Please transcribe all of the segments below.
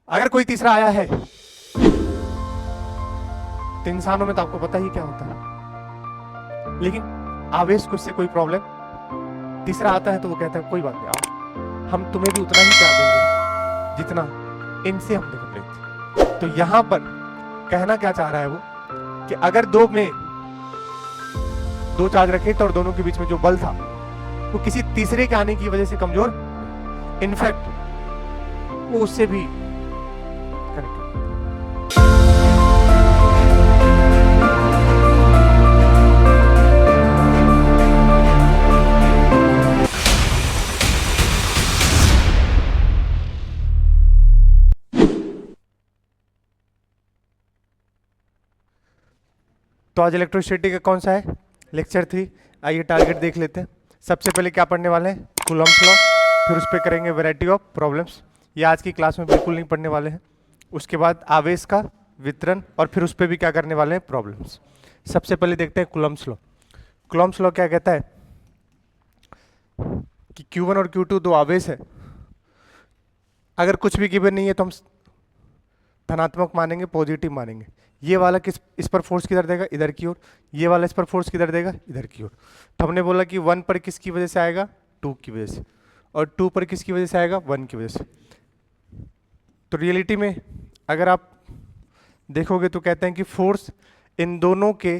अगर कोई तीसरा आया है तो इंसानों में तो आपको पता ही क्या होता है, लेकिन आवेश को इससे कोई प्रॉब्लम, तीसरा आता है तो वो कहता है कोई बात नहीं, आओ हम तुम्हें भी उतना ही प्यार देंगे जितना इनसे हमने कंप्लेन थी। तो यहां पर कहना क्या चाह रहा है वो कि अगर दो चार्ज रखे थे और दोनों के बीच में जो बल था वो किसी तीसरे के आने की वजह से कमजोर, इनफैक्ट वो उससे भी कनेक्ट। तो आज इलेक्ट्रोस्टैटिक का कौन सा है? लेक्चर 3। आइए टारगेट देख लेते हैं। सबसे पहले क्या पढ़ने वाले हैं? कूलम्ब्स लॉ, फिर उस पर करेंगे वैरायटी ऑफ प्रॉब्लम्स। ये आज की क्लास में बिल्कुल नहीं पढ़ने वाले हैं। उसके बाद आवेश का वितरण और फिर उस पर भी क्या करने वाले हैं? प्रॉब्लम्स। सबसे पहले देखते हैं कूलम्ब्स लॉ। कूलम्ब्स लॉ क्या कहता है कि Q1 और Q2 दो आवेश है, अगर कुछ भी गिवन नहीं है तो हम धनात्मक मानेंगे, पॉजिटिव मानेंगे। ये वाला इस पर फोर्स किधर देगा? इधर की ओर। ये वाला इस पर फोर्स किधर देगा? इधर की ओर। तो हमने बोला कि 1 पर किसकी वजह से आएगा? 2 की वजह से, और 2 पर किसकी वजह से आएगा? 1 की वजह से। तो रियलिटी में अगर आप देखोगे तो कहते हैं कि फोर्स इन दोनों के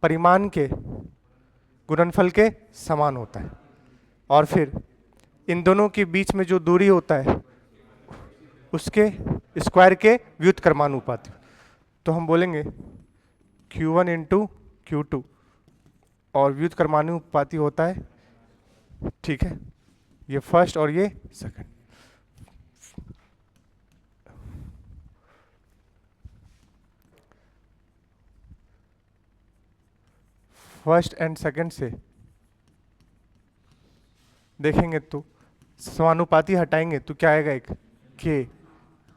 परिमाण के गुणनफल के समान होता है, और फिर इन दोनों के बीच में जो दूरी होता है उसके स्क्वायर के व्युत्क्रमानुपाती। तो हम बोलेंगे Q1 इंटू Q2 और व्युत्क्रमानुपाती होता है, ठीक है, ये फर्स्ट और ये सेकंड। फर्स्ट एंड सेकंड से देखेंगे तो समानुपाती हटाएंगे तो क्या आएगा? एक K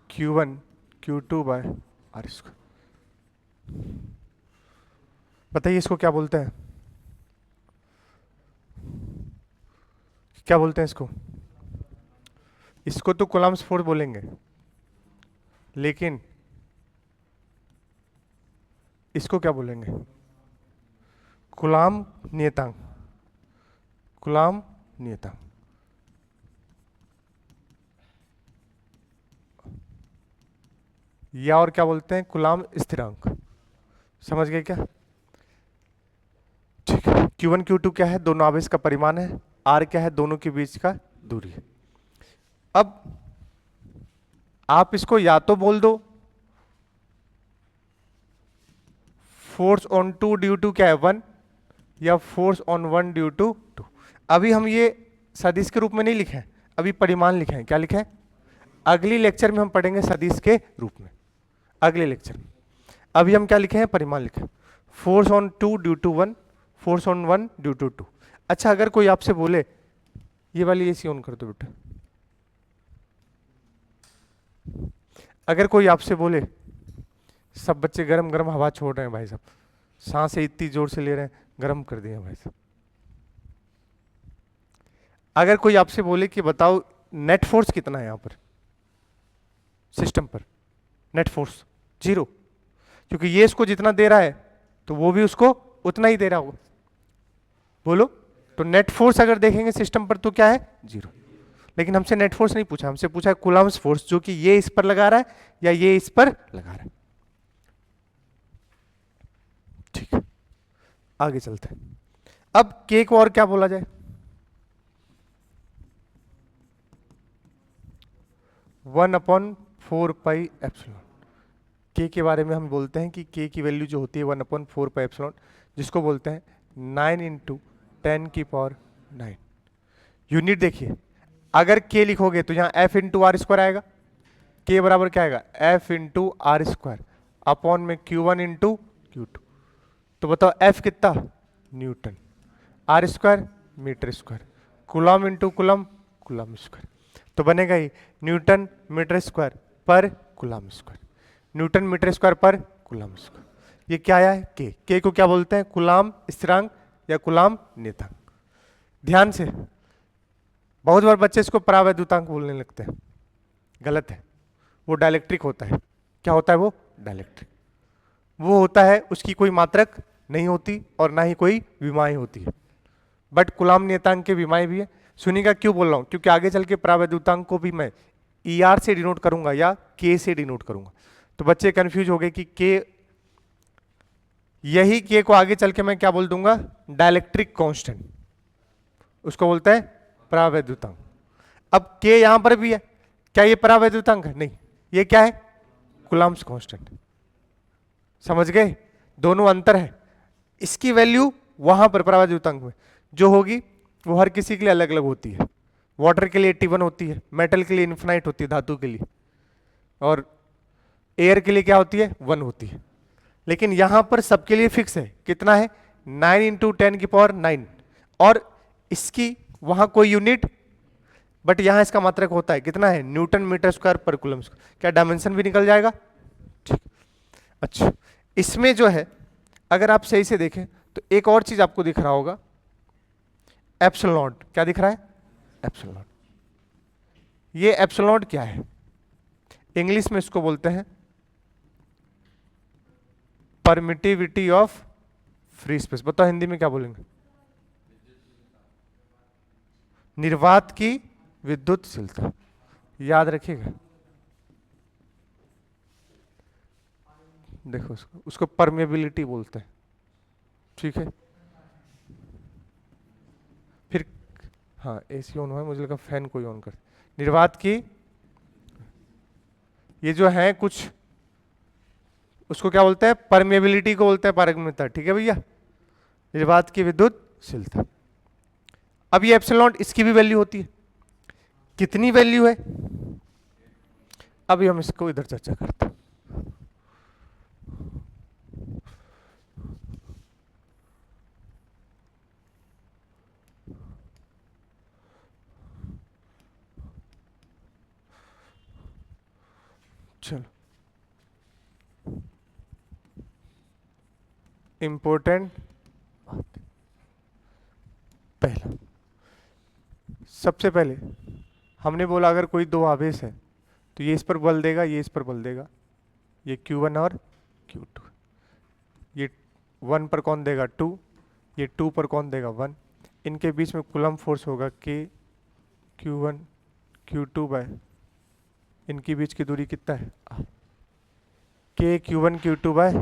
Q1 Q2 bye R square. बताइए इसको क्या बोलते हैं? क्या बोलते हैं इसको? इसको तो कूलम्ब्स फोर्स बोलेंगे, लेकिन इसको क्या बोलेंगे? कूलम्ब नियतांक। कूलम्ब नियतांक। या और क्या बोलते हैं? कूलम्ब स्थिरांक। समझ गए क्या? ठीक है। Q1 Q2 क्या है? दोनों आवेश का परिमाण है। R क्या है? दोनों के बीच का दूरी है। अब आप इसको या तो बोल दो फोर्स ऑन 2 ड्यू टू क्या है? 1, या फोर्स ऑन 1 ड्यू टू 2। अभी हम ये सदिश के रूप में नहीं लिखे हैं, अभी परिमाण लिखे हैं। क्या लिखे हैं? अगली लेक्चर में हम पढ़ेंगे सदिश के रूप में, अगले लेक्चर में। अभी हम क्या लिखे हैं? परिमाण लिखे हैं। Force on 2 due to 1, force on 1 due to 2। अच्छा, अगर कोई आपसे बोले ये वाली एसी ऑन कर दो बेटा, अगर कोई आपसे बोले सब बच्चे गरम गरम हवा छोड़ रहे हैं भाई साहब, सांसें इतनी जोर से ले रहे हैं, गरम कर दिए भाई साहब। अगर कोई आपसे बोले कि बताओ नेट फोर्स कितना है यहां पर सिस्टम पर? नेट फोर्स 0, क्योंकि ये इसको जितना दे रहा है तो वो भी उसको उतना ही दे रहा होगा। बोलो, तो नेट फोर्स अगर देखेंगे सिस्टम पर तो क्या है? 0। लेकिन हमसे नेट फोर्स नहीं पूछा, हमसे पूछा है कूलम्ब्स फोर्स, जो कि ये इस पर लगा रहा है या ये इस पर लगा रहा है। ठीक है, आगे चलते हैं। अब के को और क्या बोला जाए? 1/4πε। के के बारे में हम बोलते हैं कि के की वैल्यू जो होती है 1/4πε, जिसको बोलते हैं 9 इंटू 10⁹ यूनिट। देखिए, अगर के लिखोगे तो यहाँ F इंटू आर स्क्वायर आएगा। के बराबर क्या आएगा? F into R square upon में Q1 इंटू Q2। तो बताओ F कितना? Newton. R square metre square. Coulomb into coulomb, coulomb square. तो बनेगा ही न्यूटन मीटर स्क्वायर पर coulomb square, newton metre square पर कूलम स्क्वायर। ये क्या आया है? के को क्या बोलते हैं? कूलम्ब स्थिरांक या कूलम्ब नियतांक। ध्यान से, बहुत बार बच्चे इसको परावैद्युतांक बोलने लगते हैं, गलत है। वो डाइलेक्ट्रिक होता है। क्या होता है वो? डाइलेक्ट्रिक। वो होता है, उसकी कोई मात्रक नहीं होती और ना ही कोई विमाएं होती है। बट कूलाम नियतांक के विमाएं भी है। सुनिएगा क्यों बोल रहा हूं, क्योंकि आगे चल के परावैद्युतांक को भी मैं ER से डिनोट करूंगा या K से डिनोट करूंगा। तो बच्चे कंफ्यूज हो गए कि K, यही K को आगे चल के मैं क्या बोल दूंगा? डाइलेक्ट्रिक कांस्टेंट, उसको बोलते हैं परावैद्युतांक। अब K यहां पर भी है, क्या ये परावैद्युतांक है? नहीं, ये क्या है? Coulombs constant. समझ गए? दोनों अंतर है। इसकी वैल्यू वहां पर परावैद्युतांक में जो होगी वो हर किसी के लिए अलग अलग होती है। वाटर के लिए 81 होती है, मेटल के लिए इन्फिनाइट होती है, धातु के लिए, और एयर के लिए क्या होती है? 1 होती है। लेकिन यहां पर सबके लिए फिक्स है। कितना है? 9 इंटू 10⁹, और इसकी वहां कोई यूनिट, बट यहां इसका मात्रक होता है कितना है? न्यूटन मीटर स्क्वायर पर कूलम। क्या डायमेंशन भी निकल जाएगा? ठीक। अच्छा, इसमें जो है अगर आप सही से देखें तो एक और चीज आपको दिख रहा होगा, एप्सिलॉन नॉट। क्या दिख रहा है? Epsilon not. ये एप्सिलॉन नॉट क्या है? इंग्लिश में इसको बोलते हैं परमिटिविटी ऑफ फ्री स्पेस। बताओ हिंदी में क्या बोलेंगे? निर्वात की विद्युतशीलता। याद रखिएगा। देखो उसको परमेबिलिटी बोलते हैं। ठीक है, फिर हाँ AC ऑन हुआ है, मुझे लगा फैन कोई ऑन कर। निर्वात की, ये जो है कुछ, उसको क्या बोलते हैं? परमेबिलिटी को बोलते हैं पारगम्यता। ठीक है भैया, निर्वात की विद्युतशीलता। अब ये एप्सिलॉन नॉट, इसकी भी वैल्यू होती है। कितनी वैल्यू है? अभी हम इसको इधर चर्चा करते हैं। चलो, इंपॉर्टेंट बात, पहला, सबसे पहले हमने बोला अगर कोई दो आवेश है तो ये इस पर बल देगा, ये इस पर बल देगा, ये Q1 और Q2। ये 1 पर कौन देगा? 2। ये 2 पर कौन देगा? 1। इनके बीच में कूलम फोर्स होगा K Q1 Q2 बाय, इनकी बीच की दूरी कितना है? R। K Q1 Q2 by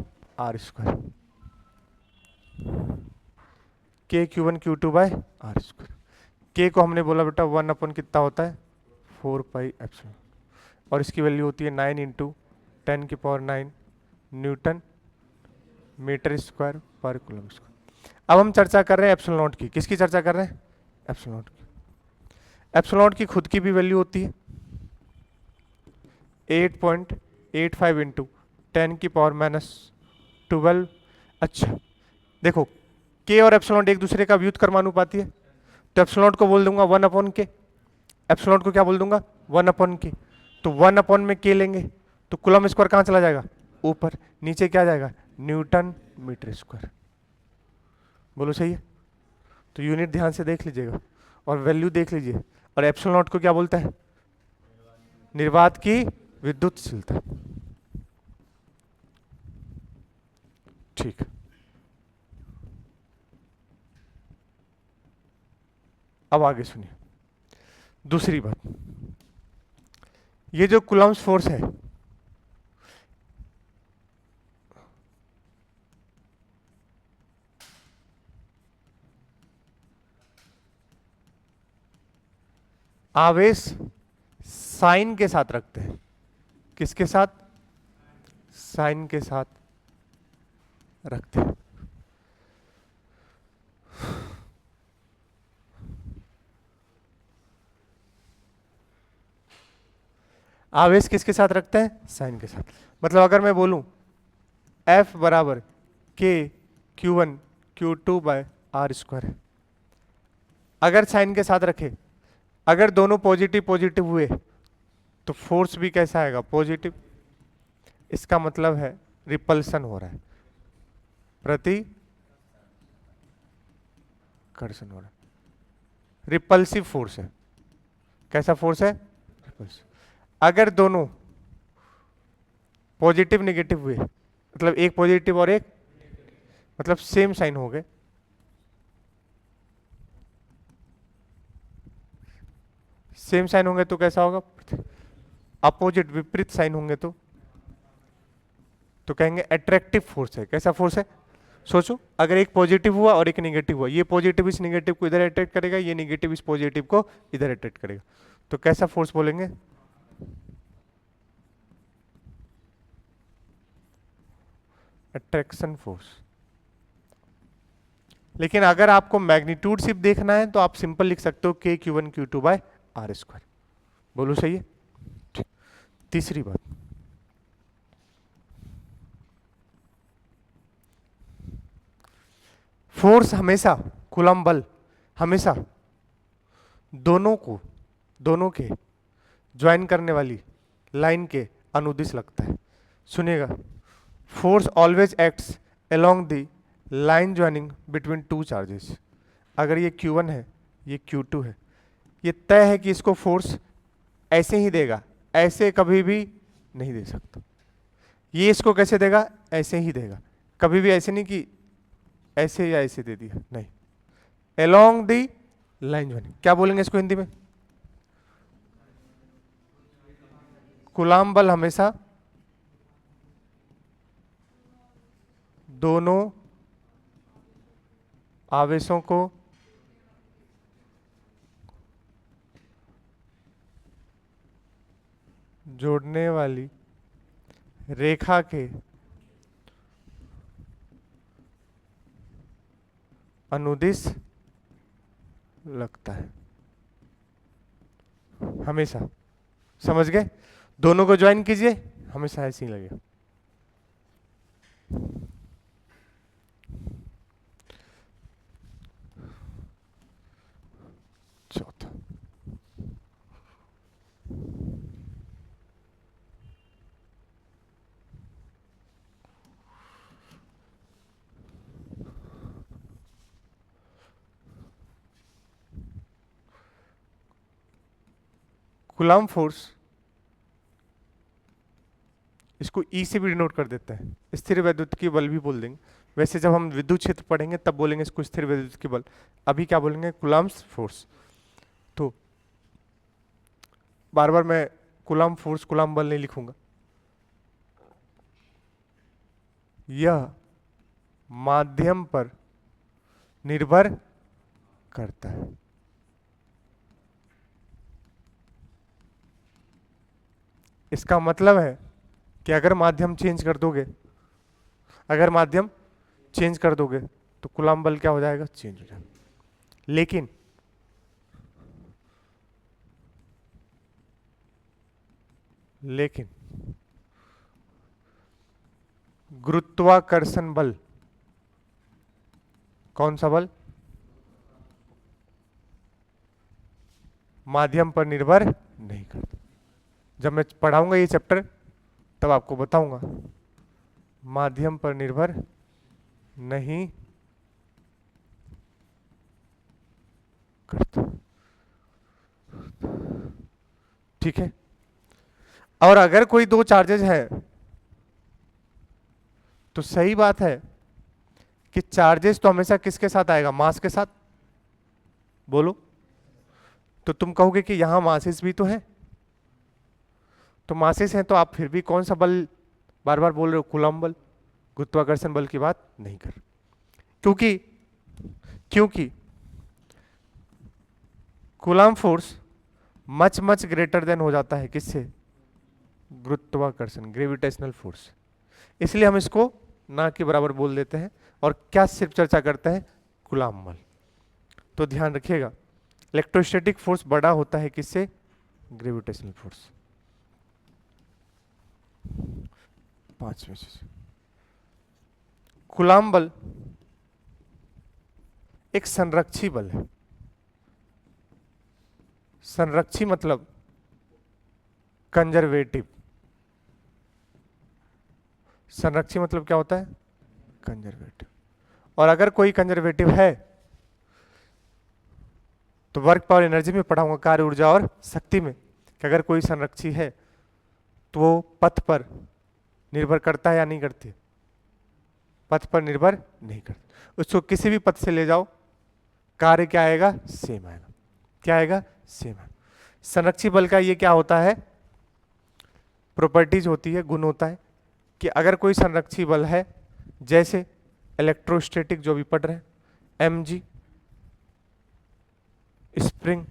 R square. K Q1 Q2 by R square. K को हमने बोला बेटा 1 अपन कितना होता है? 4 पाई एप्सिलॉन, और इसकी वैल्यू होती है 9 इंटू 10⁹ न्यूटन मीटर स्क्वायर पर कूलम स्क्वायर। अब हम चर्चा कर रहे हैं एप्सिलॉन नॉट की। किसकी चर्चा कर रहे हैं? एप्सिलॉन नॉट की। एप्सिलॉन नॉट की खुद की भी वैल्यू होती है 8.85 इंटू 10⁻⁻12। अच्छा देखो, K और एप्सिलॉन नॉट एक दूसरे का व्युत्क्रमानुपाती है, तो एप्सिलॉन नॉट को बोल दूंगा 1/K। एप्सिलॉन नॉट को क्या बोल दूंगा? 1/K। तो 1 में K लेंगे तो कूलम स्क्वायर कहां चला जाएगा? ऊपर। नीचे क्या जाएगा? Newton metre square. बोलो सही है? तो यूनिट ध्यान से देख लीजिएगा और वैल्यू देख लीजिए। और एप्सिलॉन नॉट को क्या बोलते हैं? निर्वात की विद्युतशीलता। ठीक, अब आगे सुनिए दूसरी बात। ये जो कूलम्स फोर्स है, आवेश साइन के साथ रखते हैं। किसके साथ? साइन के साथ रखते हैं। आवेश किसके साथ रखते हैं? साइन के साथ। मतलब अगर मैं बोलूं F बराबर K Q1 Q2 by R square है, अगर साइन के साथ रखे, अगर दोनों पॉजिटिव पॉजिटिव हुए तो फोर्स भी कैसा आएगा? पॉजिटिव। इसका मतलब है रिपल्सन हो रहा है, प्रतिकर्षण हो रहा है, रिपल्सिव फोर्स है। कैसा फोर्स है? रिपल्सिव। अगर दोनों पॉजिटिव नेगेटिव हुए, मतलब एक पॉजिटिव और एक, मतलब सेम साइन हो गए। सेम साइन होंगे तो कैसा होगा, अपोजिट विपरीत साइन होंगे तो कहेंगे अट्रैक्टिव फोर्स है। कैसा फोर्स है, सोचो अगर एक पॉजिटिव हुआ और एक नेगेटिव हुआ, ये पॉजिटिव इस नेगेटिव को इधर अट्रैक्ट करेगा, ये नेगेटिव इस पॉजिटिव को इधर अट्रैक्ट करेगा, तो कैसा फोर्स बोलेंगे, अट्रैक्शन फोर्स। लेकिन अगर आपको मैग्नीट्यूड सिर्फ देखना है तो आप सिंपल लिख सकते हो K Q one Q two by R square. बोलो सही है। ठीक। तीसरी बात, फोर्स हमेशा, कूलम्ब बल हमेशा दोनों के ज्वाइन करने वाली लाइन के अनुदिश लगता है। सुनिएगा, force always acts along the line joining between two charges. अगर ये Q1 है, ये Q2 है, ये तय है कि इसको फोर्स ऐसे ही देगा, ऐसे कभी भी नहीं दे सकता। ये इसको कैसे देगा, ऐसे ही देगा, कभी भी ऐसे नहीं कि ऐसे या ऐसे दे दिया, नहीं, अलोंग दी लाइन ज्वाइनिंग। क्या बोलेंगे इसको हिंदी में, कूलम्ब बल हमेशा दोनों आवेशों को जोड़ने वाली रेखा के अनुदिश लगता है हमेशा। समझ गए, दोनों को ज्वाइन कीजिए, हमेशा ऐसे ही लगेगा। चौथा, कूलम्ब फोर्स, इसको ई से भी डिनोट कर देते हैं, स्थिर वैद्युत की बल भी बोल देंगे। वैसे जब हम विद्युत क्षेत्र पढ़ेंगे तब बोलेंगे इसको स्थिर वैद्युत की बल, अभी क्या बोलेंगे, कूलम्ब फोर्स। तो बार बार मैं कूलम्ब फोर्स कूलम्ब बल नहीं लिखूंगा, यह माध्यम पर निर्भर करता है। इसका मतलब है कि अगर माध्यम चेंज कर दोगे, अगर माध्यम चेंज कर दोगे तो कूलम्ब बल क्या हो जाएगा, चेंज हो जाएगा। लेकिन गुरुत्वाकर्षण बल, कौन सा बल, माध्यम पर निर्भर नहीं करता। जब मैं पढ़ाऊंगा ये चैप्टर तब आपको बताऊंगा, माध्यम पर निर्भर नहीं करता। ठीक है, और अगर कोई दो चार्जेज है तो सही बात है कि चार्जेस तो हमेशा किसके साथ आएगा, मास के साथ। बोलो, तो तुम कहोगे कि यहां मासेस भी तो है, तो मासेस हैं तो आप फिर भी कौन सा बल बार बार बोल रहे हो, कूलम्ब बल, गुरुत्वाकर्षण बल की बात नहीं कर। क्योंकि coulomb force much much greater than हो जाता है किससे, गुरुत्वाकर्षण, ग्रेविटेशनल फोर्स। इसलिए हम इसको ना के बराबर बोल देते हैं और क्या सिर्फ चर्चा करते हैं, कूलम्ब बल। तो ध्यान रखिएगा, इलेक्ट्रोस्टैटिक फोर्स बड़ा होता है किससे, ग्रेविटेशनल फोर्स। पांचवें चीज, कूलम्ब बल एक संरक्षी बल है। संरक्षी मतलब कंजर्वेटिव। संरक्षी मतलब क्या होता है, कंजर्वेटिव। और अगर कोई कंजर्वेटिव है तो वर्क पावर एनर्जी में पढ़ाऊंगा, कार्य ऊर्जा और शक्ति में, कि अगर कोई संरक्षी है तो वो पथ पर निर्भर करता है या नहीं करती? पथ पर निर्भर नहीं करती। उसको किसी भी पथ से ले जाओ, कार्य क्या आएगा? सेम आएगा। क्या आएगा? सेम आएगा। संरक्षी बल का ये क्या होता है? प्रॉपर्टीज होती है, गुण होता है कि अगर कोई संरक्षी बल है, जैसे इलेक्ट्रोस्टैटिक जो भी पढ़ रहे हैं, mg, स्प्रिंग,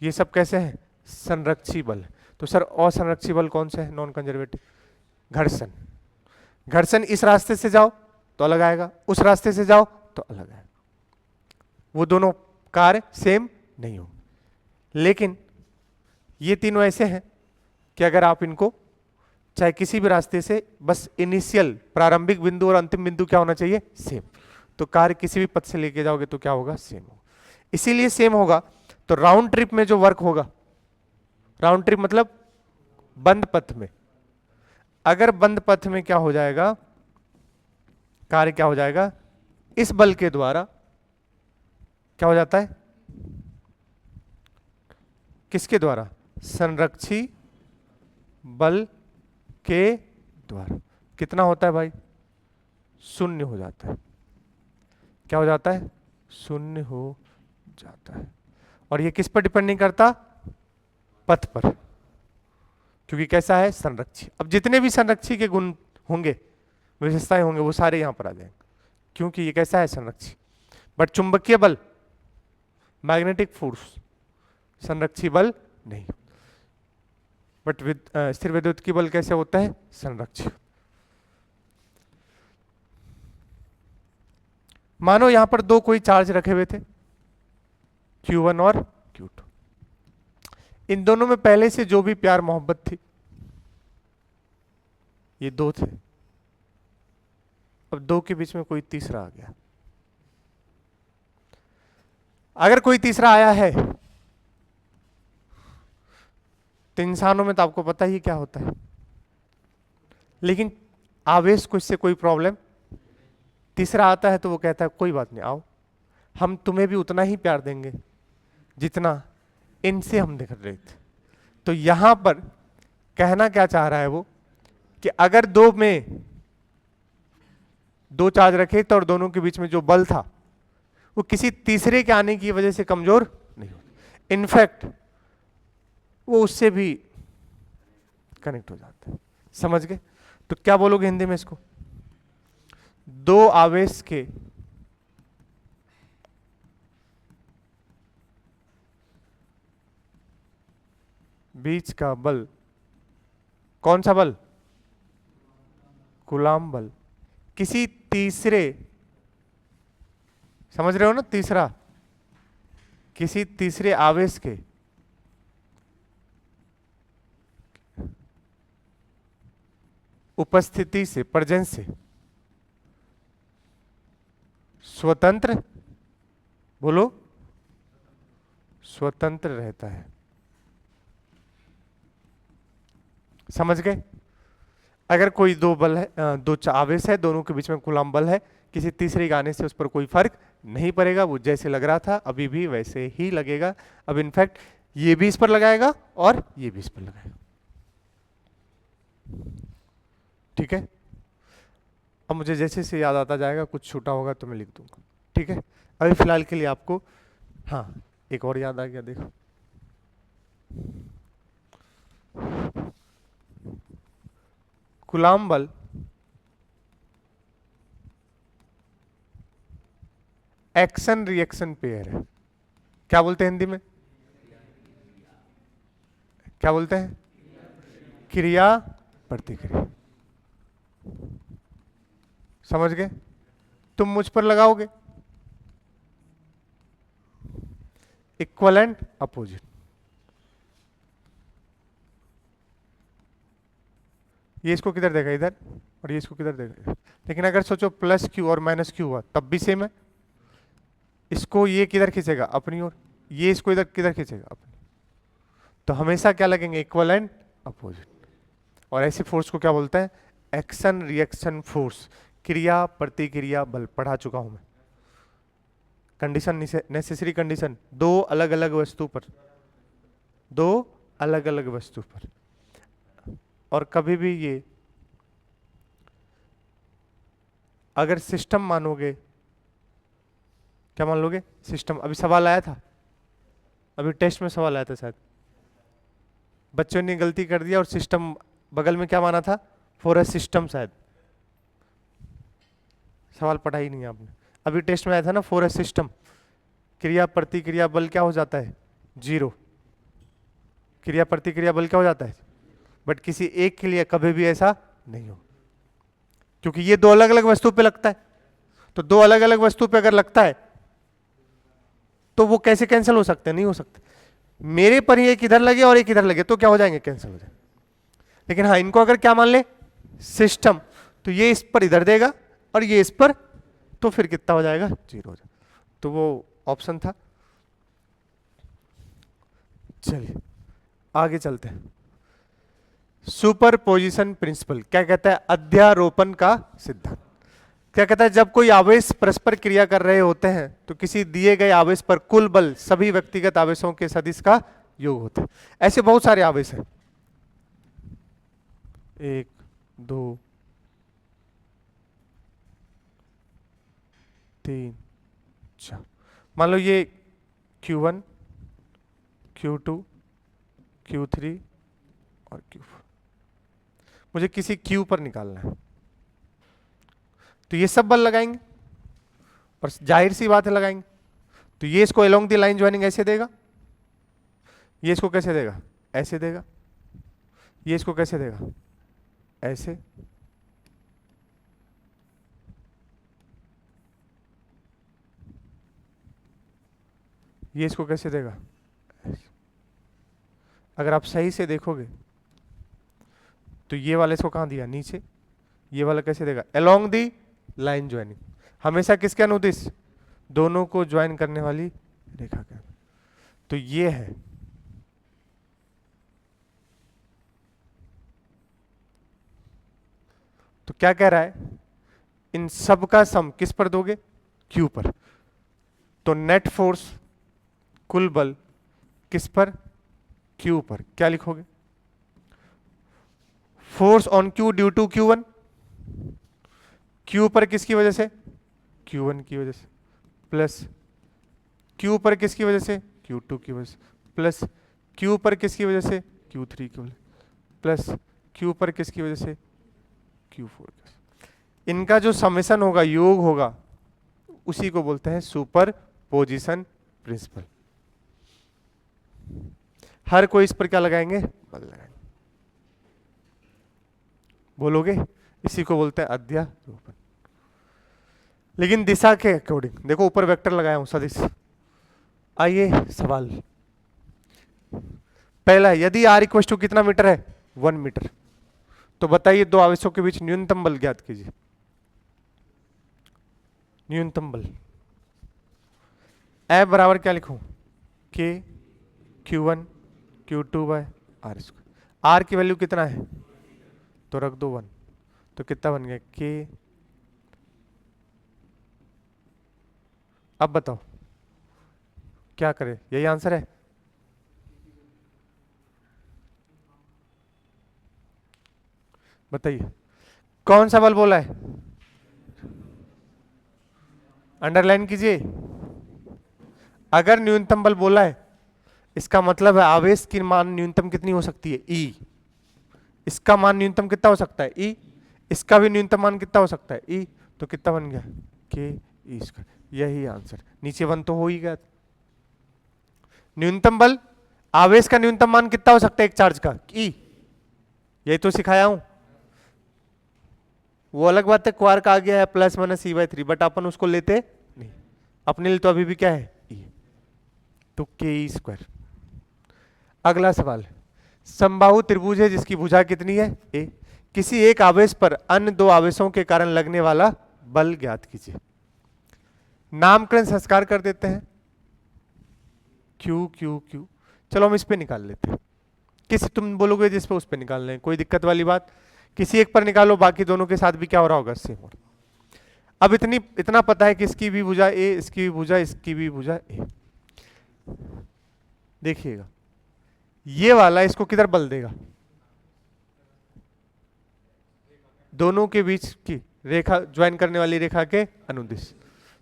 ये सब कैसे हैं? संरक्षी बल। तो सर असंरक्षी बल कौन से है? Non conservative. घर्षण। घर्षण इस रास्ते से जाओ तो अलग आएगा, उस रास्ते से जाओ तो अलग आएगा, वो दोनों कार्य सेम नहीं हो। लेकिन ये तीनों ऐसे हैं कि अगर आप इनको चाहे किसी भी रास्ते से, बस इनिशियल प्रारंभिक बिंदु और अंतिम बिंदु क्या होना चाहिए? सेम। तो कार्य किसी भी पथ से लेके जाओगे तो क्या होगा? सेम होगा। इसीलिए सेम होगा तो राउंड ट्रिप में जो वर्क होगा, राउंड ट्रिप मतलब बंद पथ में, अगर बंद पथ में क्या हो जाएगा? कार्य क्या हो जाएगा? इस बल के द्वारा क्या हो जाता है? किसके द्वारा? संरक्षी बल के द्वारा। कितना होता है भाई? शून्य हो जाता है। क्या हो जाता है? शून्य हो जाता है। और ये किस पर डिपेंड नहीं करता? पथ पर, क्योंकि कैसा है? संरक्षी। अब जितने भी संरक्षी के गुण होंगे, विशेषताएं होंगे, वो सारे यहां पर आ जाएंगे, क्योंकि ये कैसा है? संरक्षी। बट चुंबकीय बल, मैग्नेटिक फोर्स, संरक्षी बल नहीं। बट स्थिर विद्युत की बल कैसे होता है? संरक्षी। मानो यहां पर दो कोई चार्ज रखे हुए थे, Q1 और Q2। इन दोनों में पहले से जो भी प्यार मोहब्बत थी, ये दो थे, अब दो के बीच में कोई तीसरा आ गया। अगर कोई तीसरा आया है तो इंसानों में तो आपको पता ही क्या होता है, लेकिन आवेश को इससे कोई प्रॉब्लम, तीसरा आता है तो वो कहता है कोई बात नहीं, आओ हम तुम्हें भी उतना ही प्यार देंगे जितना इनसे हम देख रहे थे। तो यहां पर कहना क्या चाह रहा है वो, कि अगर दो में दो चार्ज रखे तो और दोनों के बीच में जो बल था वो किसी तीसरे के आने की वजह से कमजोर नहीं हो, इनफैक्ट वो उससे भी कनेक्ट हो जाता है। समझ गए? तो क्या बोलोगे हिंदी में इसको? दो आवेश के बीच का बल, कौन सा बल? कूलाम बल, किसी तीसरे, समझ रहे हो ना? तीसरा, किसी तीसरे आवेश के उपस्थिति से, प्रेजेंस से स्वतंत्र, बोलो, स्वतंत्र रहता है। समझ गए? अगर कोई दो बल है, दो आवेश है, दोनों के बीच में कूलाम बल है, किसी तीसरे के आने से उस पर कोई फर्क नहीं पड़ेगा, वो जैसे लग रहा था अभी भी वैसे ही लगेगा। अब इनफैक्ट ये भी इस पर लगाएगा और ये भी इस पर लगाएगा। ठीक है? अब मुझे जैसे से याद आता जाएगा, कुछ छूटा होगा तो मैं लिख दूंगा। ठीक है? अभी फिलहाल के लिए आपको, हाँ एक और याद आ गया, देखो कूलाम बल एक्शन रिएक्शन पेयर है। क्या बोलते हैं हिंदी में? क्या बोलते हैं? क्रिया प्रतिक्रिया। समझ गए? तुम मुझ पर लगाओगे, इक्वलेंट अपोजिट। ये इसको किधर देगा? इधर। और ये इसको किधर देगा? इधर। लेकिन अगर सोचो प्लस क्यू और माइनस क्यू हुआ तब भी सेम है। इसको ये किधर खींचेगा? अपनी ओर। ये इसको इधर किधर खींचेगा? अपनी। तो हमेशा क्या लगेंगे? Equivalent opposite. और ऐसी फोर्स को क्या बोलते हैं? एक्शन रिएक्शन फोर्स, क्रिया प्रतिक्रिया बल। पढ़ा चुका हूं मैं। कंडीशन, नेसेसरी कंडीशन, दो अलग अलग वस्तु पर, दो अलग अलग वस्तु पर, और कभी भी ये अगर सिस्टम मानोगे, क्या मान लोगे? सिस्टम। अभी सवाल आया था, अभी टेस्ट में सवाल आया था शायद, बच्चों ने गलती कर दिया और सिस्टम बगल में क्या माना था? For a system. शायद सवाल पढ़ा ही नहीं आपने। अभी टेस्ट में आया था ना, फॉर अ सिस्टम, क्रिया प्रतिक्रिया बल क्या हो जाता है? जीरो। क्रिया प्रतिक्रिया बल क्या हो जाता है? बट किसी एक के लिए कभी भी ऐसा नहीं हो, क्योंकि ये दो अलग अलग वस्तु पे लगता है। तो दो अलग अलग वस्तु पे अगर लगता है तो वो कैसे कैंसिल हो सकते हैं? नहीं हो सकते। मेरे पर ही एक इधर लगे और एक इधर लगे तो क्या हो जाएंगे? कैंसिल हो जाएंगे। लेकिन हाँ, इनको अगर क्या मान ले? सिस्टम, तो ये इस पर इधर देगा और ये इस पर, तो फिर कितना हो जाएगा? जीरो हो जाएगा। तो वो ऑप्शन था। चलिए आगे चलते हैं। सुपरपोजिशन प्रिंसिपल क्या कहता है? अध्यारोपण का सिद्धांत क्या कहता है? जब कोई आवेश परस्पर क्रिया कर रहे होते हैं तो किसी दिए गए आवेश पर कुल बल सभी व्यक्तिगत आवेशों के सदिश का योग होता है। ऐसे बहुत सारे आवेश हैं, 1 2 3 4। मान लो ये Q1 Q2 Q3 और Q4। मुझे किसी Q पर निकालना है, तो ये सब बल लगाएंगे और जाहिर सी बात है लगाएंगे। तो ये इसको अलोंग द लाइन ज्वाइनिंग ऐसे देगा, ये इसको कैसे देगा? ऐसे देगा। ये इसको कैसे देगा? ऐसे। ये इसको कैसे देगा? ऐसे। अगर आप सही से देखोगे तो ये वाले इसको कहां दिया? नीचे। ये वाला कैसे देगा? Along the line joining. हमेशा किसके अनुदिश? दोनों को ज्वाइन करने वाली रेखा के। तो ये है, तो क्या कह रहा है? इन सब का सम किस पर दोगे? Q पर। तो नेट फोर्स, कुल बल किस पर? Q पर। क्या लिखोगे? Force on Q due to Q1। Q पर किसकी वजह से? Q1 की वजह से। प्लस Q पर किसकी वजह से? Q2 की वजह से। प्लस Q पर किसकी वजह से? Q3 की वजह से। प्लस Q पर किसकी वजह से? Q4 की वजह से। इनका जो समेशन होगा, योग होगा, उसी को बोलते हैं सुपर पोजिशन प्रिंसिपल। हर कोई इस पर क्या लगाएंगे? बल लगाएंगे। बोलोगे? इसी को बोलते हैं अध्यारोपण। लेकिन दिशा के अकॉर्डिंग देखो, ऊपर वेक्टर लगाया हूं सदिश। आइए सवाल पहला, यदि r इक्वल टू कितना मीटर है? 1 मीटर। तो बताइए दो आवेशों के बीच न्यूनतम बल ज्ञात कीजिए। न्यूनतम बल F बराबर क्या लिखूं? K Q1 Q2 by R square. R की वैल्यू कितना है? तो रख दो 1। तो कितना बन गया? K। अब बताओ क्या करें? यही आंसर है। बताइए कौन सा बल बोला है? अंडरलाइन कीजिए। अगर न्यूनतम बल बोला है, इसका मतलब है आवेश की मान न्यूनतम कितनी हो सकती है? E। इसका मान न्यूनतम कितना हो सकता है? E। इसका भी न्यूनतम मान कितना हो सकता है? E। तो कितना बन गया? K E square. यही आंसर। नीचे 1 तो हो ही गया। न्यूनतम बल, आवेश का न्यूनतम मान कितना हो सकता है एक चार्ज का? E। यही तो सिखाया हूं। वो अलग बात है, क्वार्क आ गया है प्लस माइनस E/3, बट अपन उसको लेते नहीं। अपने लिए तो अभी भी क्या है? E। तो K E स्क्वायर। अगला सवाल, समबाहु त्रिभुज है जिसकी भुजा कितनी है? A। किसी एक आवेश पर अन्य दो आवेशों के कारण लगने वाला बल ज्ञात कीजिए। नामकरण संस्कार कर देते हैं। Q Q Q। चलो हम इस पे निकाल लेते हैं। किस तुम बोलोगे जिस पे उस पे निकाल लें, कोई दिक्कत वाली बात? किसी एक पर निकालो, बाकी दोनों के साथ भी क्या हो रहा होगा? सेम हो रहा। अब इतना पता है कि इसकी भी भुजा A, इसकी भी भुजा, इसकी भी भुजा A। देखिएगा ये वाला इसको किधर बल देगा? दोनों के बीच की रेखा ज्वाइन करने वाली रेखा के अनुदिश।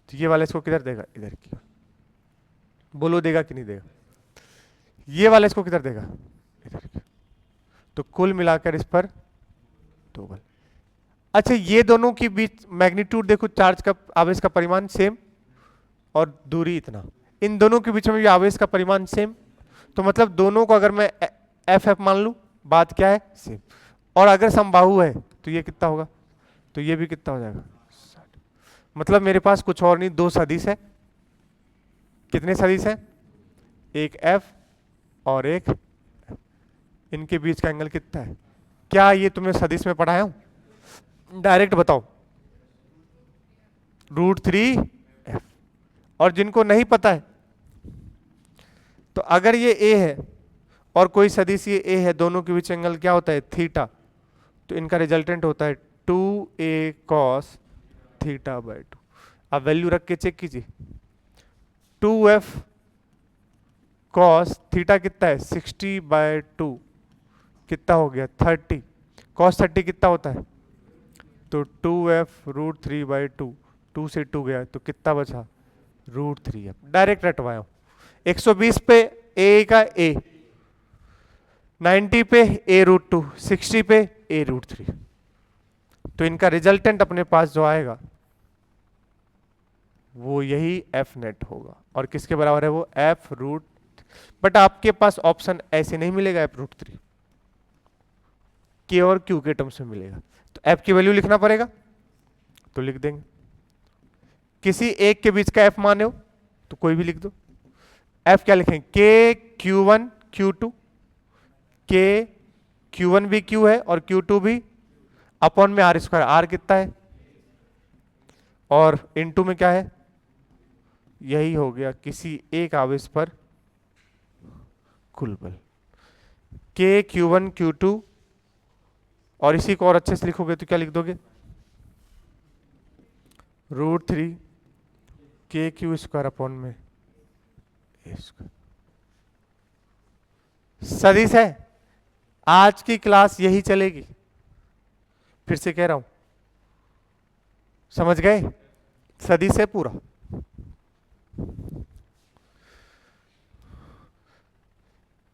तो ये वाला इसको किधर देगा, इधर की ओर। बोलो देगा कि नहीं देगा। ये वाला इसको किधर देगा, इधर की। तो कुल मिलाकर इस पर 2 बल। अच्छा ये दोनों के बीच मैग्नीट्यूड देखो, चार्ज का आवेश का परिमाण सेम और दूरी इतना, इन दोनों के बीच में भी आवेश का परिमाण सेम। तो मतलब दोनों को अगर मैं एफ एफ मान लूं, बात क्या है, सेम। और अगर समबाहु है तो ये कितना होगा, तो ये भी कितना हो जाएगा 60। मतलब मेरे पास कुछ और नहीं, 2 सदिश है। कितने सदिश है, एक एफ और एक F। इनके बीच का एंगल कितना है, क्या ये तुम्हें सदिश में पढ़ाया हूं, डायरेक्ट बताओ। √3F। और जिनको नहीं पता है, तो अगर ये A है और कोई सदिश ये A है, दोनों के बीच एंगल क्या होता है, थीटा। तो इनका रिजल्टेंट होता है 2A cos θ/2। अब वैल्यू रख के चेक कीजिए। 2F cos थीटा कितना है, 60/2 कितना हो गया, 30। cos 30 कितना होता है, तो 2F √3/2, 2 से 2 गया तो कितना बचा, √3F। डायरेक्ट रटवाया हूं। 120 पे A का A, 90 पे A√2, 60 पे A√3। तो इनका रिजल्टेंट अपने पास जो आएगा वो यही F नेट होगा। और किसके बराबर है वो, F√। बट आपके पास ऑप्शन ऐसे नहीं मिलेगा F√3, K और Q के टर्म्स में मिलेगा। तो F की वैल्यू लिखना पड़ेगा, तो लिख देंगे। किसी एक के बीच का F माने हो तो कोई भी लिख दो। F क्या लिखेंगे, K Q1 Q2, K Q1 भी Q है और Q2 भी, अपॉन में R²। R कितना है, और इनटू में क्या है, यही हो गया किसी एक आवेश पर कुल बल। K Q1 Q2, और इसी को और अच्छे से लिखोगे तो क्या लिख दोगे, √3 KQ² अपॉन में A²। सदिश है, आज की क्लास यही चलेगी। फिर से कह रहा हूं, समझ गए, सदिश है पूरा।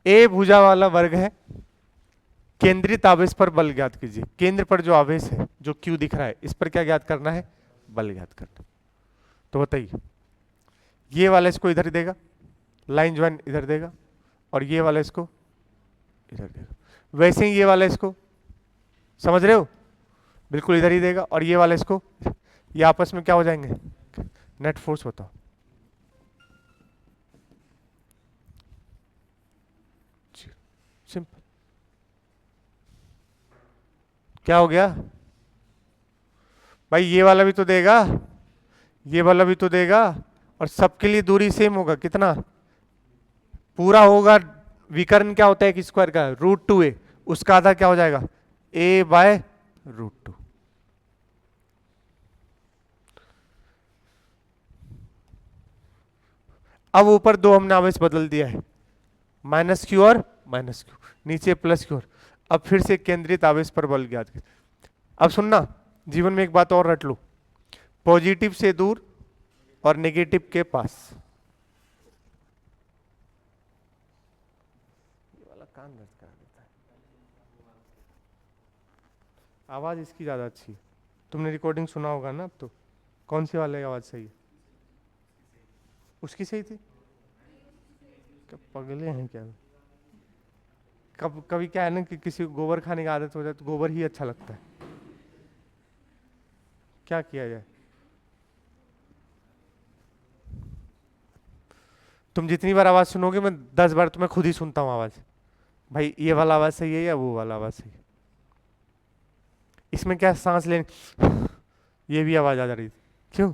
A भुजा वाला वर्ग है। केंद्रित आवेश पर बल ज्ञात कीजिए। केंद्र पर जो आवेश है, जो Q दिख रहा है, इस पर क्या ज्ञात करना है, बल ज्ञात करना। तो बताइए, ये वाला इसको इधर देगा, लाइन ज्वाइन इधर देगा, और ये वाला इसको इधर देगा। वैसे ही ये वाला इसको, समझ रहे हो, बिल्कुल इधर ही देगा, और ये वाला इसको, ये आपस में क्या हो जाएंगे, नेट फोर्स बताओ। सिंपल। क्या हो गया भाई, ये वाला भी तो देगा, ये वाला भी तो देगा, और सबके लिए दूरी सेम होगा। कितना पूरा होगा, विकर्ण क्या होता है कि स्क्वायर का, √2A, उसका आधा क्या हो जाएगा, A/√2। अब ऊपर दो हमने आवेश बदल दिया है, -Q और -Q, नीचे +Q और। अब फिर से केंद्रित आवेश पर बल ज्ञात कर। अब सुनना, जीवन में एक बात और रट लो, पॉजिटिव से दूर और नेगेटिव के पास। ये वाला कान दर्द करा देता है, आवाज इसकी ज्यादा अच्छी है। तुमने रिकॉर्डिंग सुना होगा ना, अब तो कौन सी वाली आवाज सही है, उसकी सही थी, क्या पगले हैं क्या। कभी क्या है ना कि किसी को गोबर खाने की आदत हो जाए तो गोबर ही अच्छा लगता है, क्या किया जाए। तुम जितनी बार आवाज सुनोगे, मैं 10 बार तुम्हें खुद ही सुनता हूं आवाज, भाई ये वाला आवाज सही है या वो वाला आवाज सही है। इसमें क्या सांस लेने, ये भी आवाज आ जा रही थी, क्यों,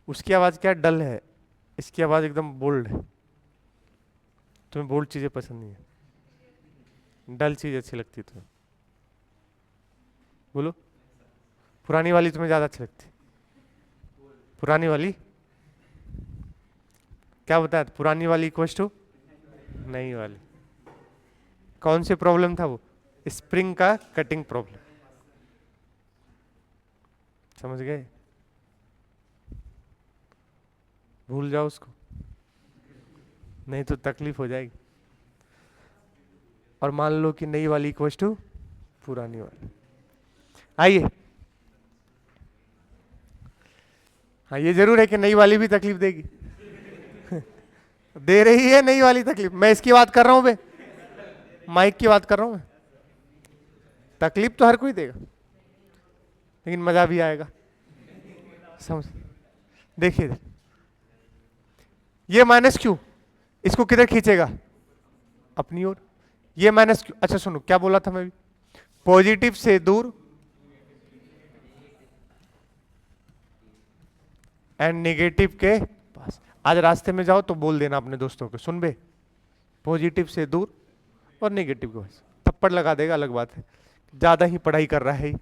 उसकी आवाज क्या डल है, इसकी आवाज एकदम बोल्ड है। तुम्हें बोल्ड चीजें पसंद नहीं है, डल चीज अच्छी लगती है तुम्हें, बोलो। पुरानी वाली तुम्हें ज्यादा अच्छी लगती, पुरानी वाली, क्या बताया, पुरानी वाली इक्वल टू नई वाली। कौन से प्रॉब्लम था वो, स्प्रिंग का कटिंग प्रॉब्लम। समझ गए? भूल जाओ उसको, नहीं तो तकलीफ हो जाएगी। और मान लो कि नई वाली इक्वल टू पुरानी वाली। आइए, हाँ ये जरूर है कि नई वाली भी तकलीफ देगी। दे रही है नई वाली तकलीफ, मैं इसकी बात कर रहा हूं बे, माइक की बात कर रहा हूं मैं। तकलीफ तो हर कोई देगा, लेकिन मजा भी आएगा। समझ? देखिए इधर, ये माइनस क्यू इसको किधर खींचेगा? अपनी ओर। ये माइनस क्यू, अच्छा सुनो क्या बोला था मैं भी, पॉजिटिव से दूर एंड नेगेटिव के पास। आज रास्ते में जाओ तो बोल देना अपने दोस्तों को, सुन बे, पॉजिटिव से दूर और नेगेटिव के पास। थप्पड़ लगा देगा, अलग बात है, ज्यादा ही पढ़ाई कर रहा है।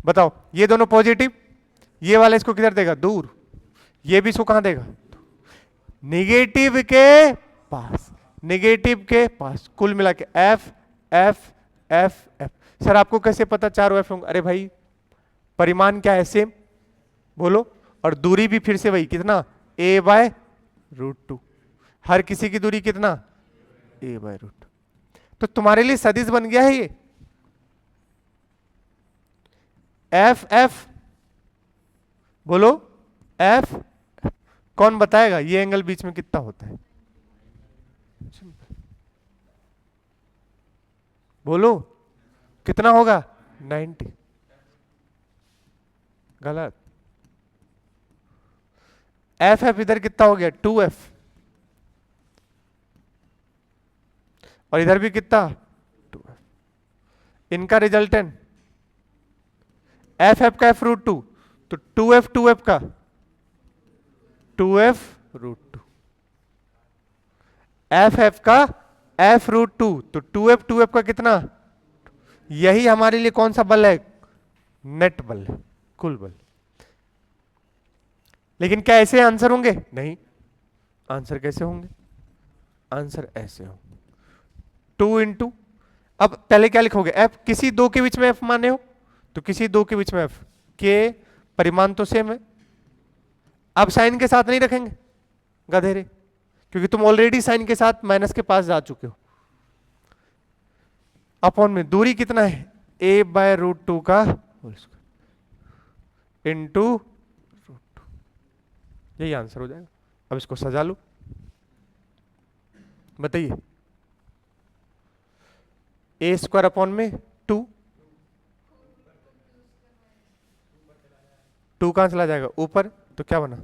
बताओ, ये दोनों पॉजिटिव, ये वाला इसको किधर देगा? दूर। ये भी इसको कहां देगा? नेगेटिव के पास, नेगेटिव के पास। कुल मिला के F F F F. Sir आपको कैसे पता चारों एफ होंगे? अरे भाई परिमाण क्या है? सेम। बोलो। और दूरी भी फिर से वही, कितना? a by root two. हर किसी की दूरी कितना? a by root two. तो तुम्हारे लिए सदिश बन गया है ये एफ एफ। बोलो एफ। कौन बताएगा ये एंगल बीच में कितना होता है? बोलो कितना होगा? 90। गलत। एफ एफ इधर कितना हो गया? 2f। और इधर भी कितना? 2f। इनका रिजल्टेंट एफ एफ का एफ रूट टू, तो 2f का 2f root two. F F का एफ रूट टू, तो 2f का कितना? यही हमारे लिए कौन सा बल है? नेट बल है, कुल बल। लेकिन क्या ऐसे आंसर होंगे? नहीं। आंसर कैसे होंगे? आंसर ऐसे होंगे, 2 इंटू, अब पहले क्या लिखोगे? एफ। किसी दो के बीच में एफ माने हो तो किसी दो के बीच में एफ के परिमाण तो सेम है। अब साइन के साथ नहीं रखेंगे गधेरे, क्योंकि तुम ऑलरेडी साइन के साथ माइनस के पास जा चुके हो। अपॉन में दूरी कितना है? a बाय रूट टू का whole square into root two. यही आंसर हो जाएगा। अब इसको सजा लो, बताइए। a स्क्वायर अपॉन में 2, 2 कहां चला जाएगा? ऊपर, तो क्या बना?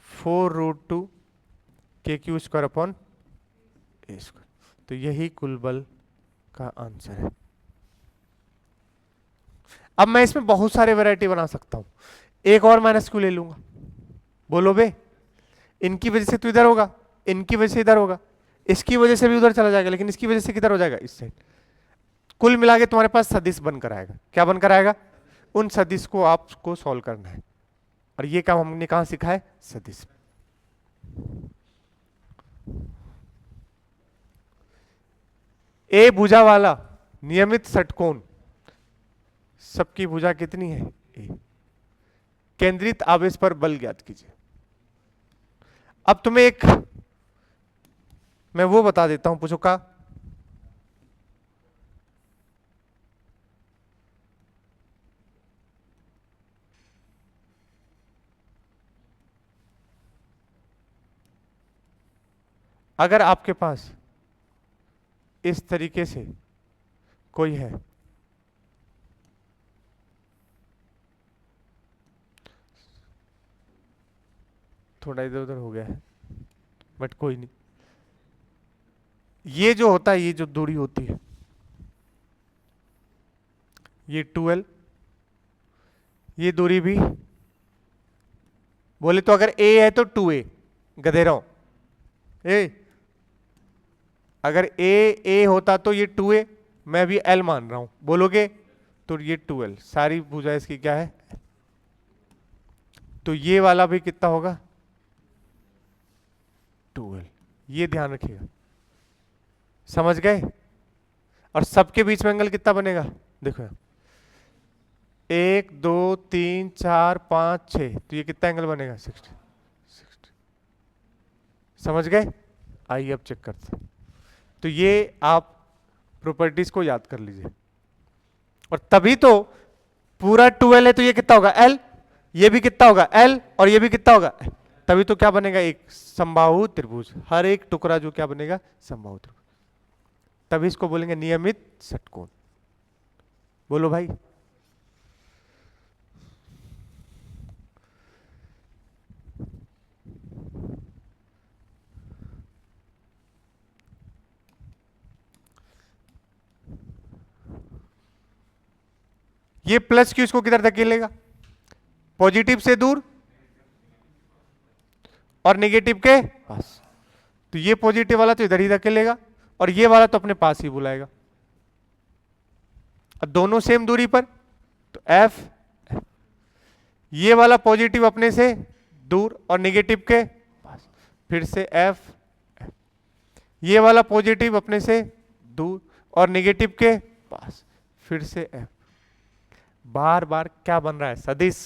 4 root two K Q square upon ए स्क्वायर। तो यही कुल बल का आंसर है। अब मैं इसमें बहुत सारे वैरायटी बना सकता हूं। एक और माइनस क्यू ले लूंगा। बोलो बे, इनकी वजह से तो इधर होगा, इनकी वजह से इधर होगा, इसकी वजह से भी उधर चला जाएगा, लेकिन इसकी वजह से किधर हो जाएगा? इस साइड। कुल मिला के तुम्हारे पास सदिश बनकर आएगा। क्या बनकर आएगा? उन सदिश को आपको सॉल्व करना है, और ये काम हमने कहां सीखा है? सदिश। ए भुजा वाला नियमित षटकोण, सबकी भुजा कितनी है? ए। केंद्रित आवेश पर बल ज्ञात कीजिए। अब तुम्हें एक मैं वो बता देता हूं, पूछो का। अगर आपके पास इस तरीके से कोई है, थोड़ा इधर उधर हो गया है बट कोई नहीं, ये जो होता है, ये जो दूरी होती है, ये 12, ये दूरी भी बोले तो अगर a है तो 2a, गधेरा ए। अगर a होता तो ये 2a, मैं भी l मान रहा हूं, बोलोगे तो ये 12, सारी भुजा इसकी क्या है? तो ये वाला भी कितना होगा? 12। ये ध्यान रखिएगा, समझ गए? और सबके बीच में एंगल कितना बनेगा? देखो 1 2 3 4 5 6, तो ये कितना एंगल बनेगा 60। समझ गए? आइए अब चेक करते हैं। तो ये आप प्रॉपर्टीज को याद कर लीजिए। और तभी तो पूरा 12 है तो ये कितना होगा L, ये भी कितना होगा L, और ये भी कितना होगा L। तभी तो क्या बनेगा एक समबाहु त्रिभुज, हर एक टुकड़ा जो क्या बनेगा समबाहु त्रिभुज। तभी इसको बोलेंगे नियमित षटकोण। बोलो भाई। ये प्लस क्यू इसको किधर धकेलेगा? पॉजिटिव से दूर और नेगेटिव के पास। तो ये पॉजिटिव वाला तो इधर ही धकेलेगा और ये वाला तो अपने पास ही बुलाएगा। अब दोनों सेम दूरी पर तो F, ये वाला पॉजिटिव अपने से दूर और नेगेटिव के पास, फिर से F, ये वाला पॉजिटिव अपने से दूर और नेगेटिव के पास, फिर से F। बार बार क्या बन रहा है? सदिश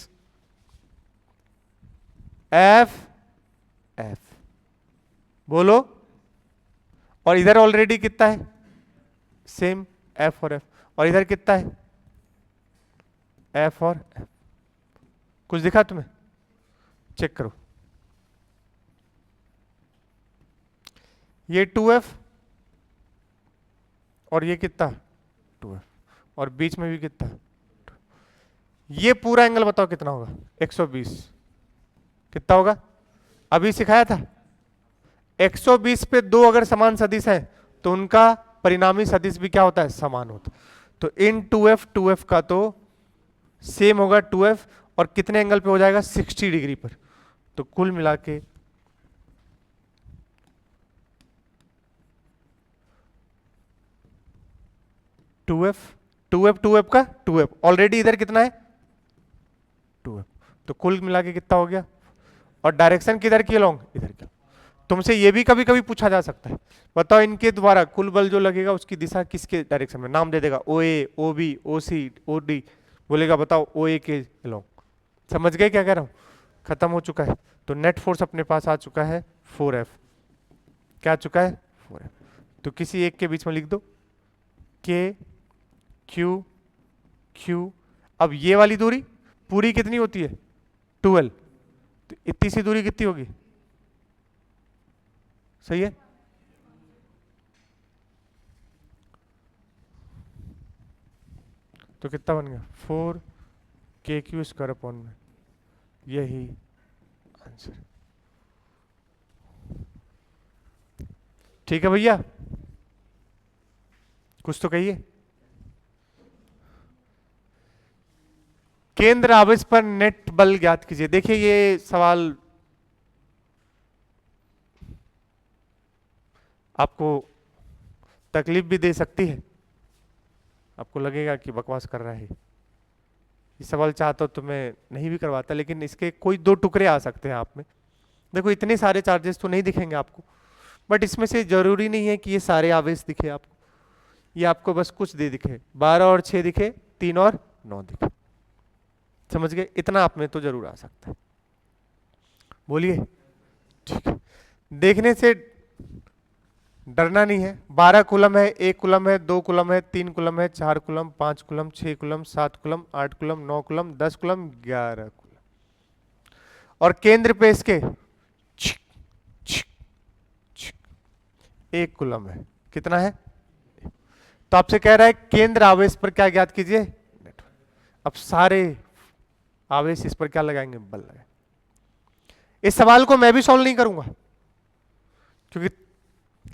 F F। बोलो। और इधर ऑलरेडी कितना है? सेम F और F। और इधर कितना है? F और F। कुछ दिखा तुम्हें? चेक करो। ये 2F और ये कितना 2F, और बीच में भी कितना, ये पूरा एंगल बताओ कितना होगा? 120। कितना होगा? अभी सिखाया था 120 पे दो अगर समान सदिश हैं तो उनका परिणामी सदिश भी क्या होता है? समान होता है। तो इन 2F का तो सेम होगा 2F, और कितने एंगल पे हो जाएगा? 60 डिग्री पर। तो कुल मिला के टू एफ का 2F, ऑलरेडी इधर कितना है? 2F। तो कुल मिला के कितना हो गया? और डायरेक्शन किधर की लॉन्ग? इधर की। तुमसे ये भी कभी कभी पूछा जा सकता है, बताओ इनके द्वारा कुल बल जो लगेगा उसकी दिशा किसके डायरेक्शन में? नाम दे देगा OA, OB, OC, OD, बोलेगा बताओ OA के लॉन्ग। समझ गए क्या कह रहा हूं? खत्म हो चुका है। तो नेट फोर्स अपने पास आ चुका है 4F। क्या आ चुका है? 4F। तो किसी एक के बीच में लिख दो K Q Q। अब ये वाली दूरी पूरी कितनी होती है? 12। तो इतनी सी दूरी कितनी होगी? सही है। तो कितना बन गया? 4KQ² अपॉन में, यही आंसर। ठीक है भैया, कुछ तो कहिए। केंद्र आवेश पर नेट बल ज्ञात कीजिए। देखिए ये सवाल आपको तकलीफ भी दे सकती है, आपको लगेगा कि बकवास कर रहा है। ये सवाल चाहता तो मैं नहीं भी करवाता, लेकिन इसके कोई दो टुकड़े आ सकते हैं आप में। देखो इतने सारे चार्जेस तो नहीं दिखेंगे आपको, बट इसमें से जरूरी नहीं है कि ये सारे आवेश दिखे आपको। ये आपको बस कुछ दे दिखे, 12 और 6 दिखे, 3 और 9 दिखे। समझ गए? इतना आप में तो जरूर आ सकता है। बोलिए। ठीक है, देखने से डरना नहीं है। 12 कूलम है, 1 कूलम है, 2 कूलम है, 3 कूलम है, 4 coulomb, 5 coulomb, 6 coulomb, 7 coulomb, 8 coulomb, 9 coulomb, 10 coulomb, 11 coulomb. और केंद्र पे इसके 1 कूलम है। कितना है? तो आपसे कह रहा है केंद्र आवेश पर क्या ज्ञात कीजिए? अब सारे आवेश इस पर क्या लगाएंगे? बल लगाएंगे। इस सवाल को मैं भी सॉल्व नहीं करूंगा, क्योंकि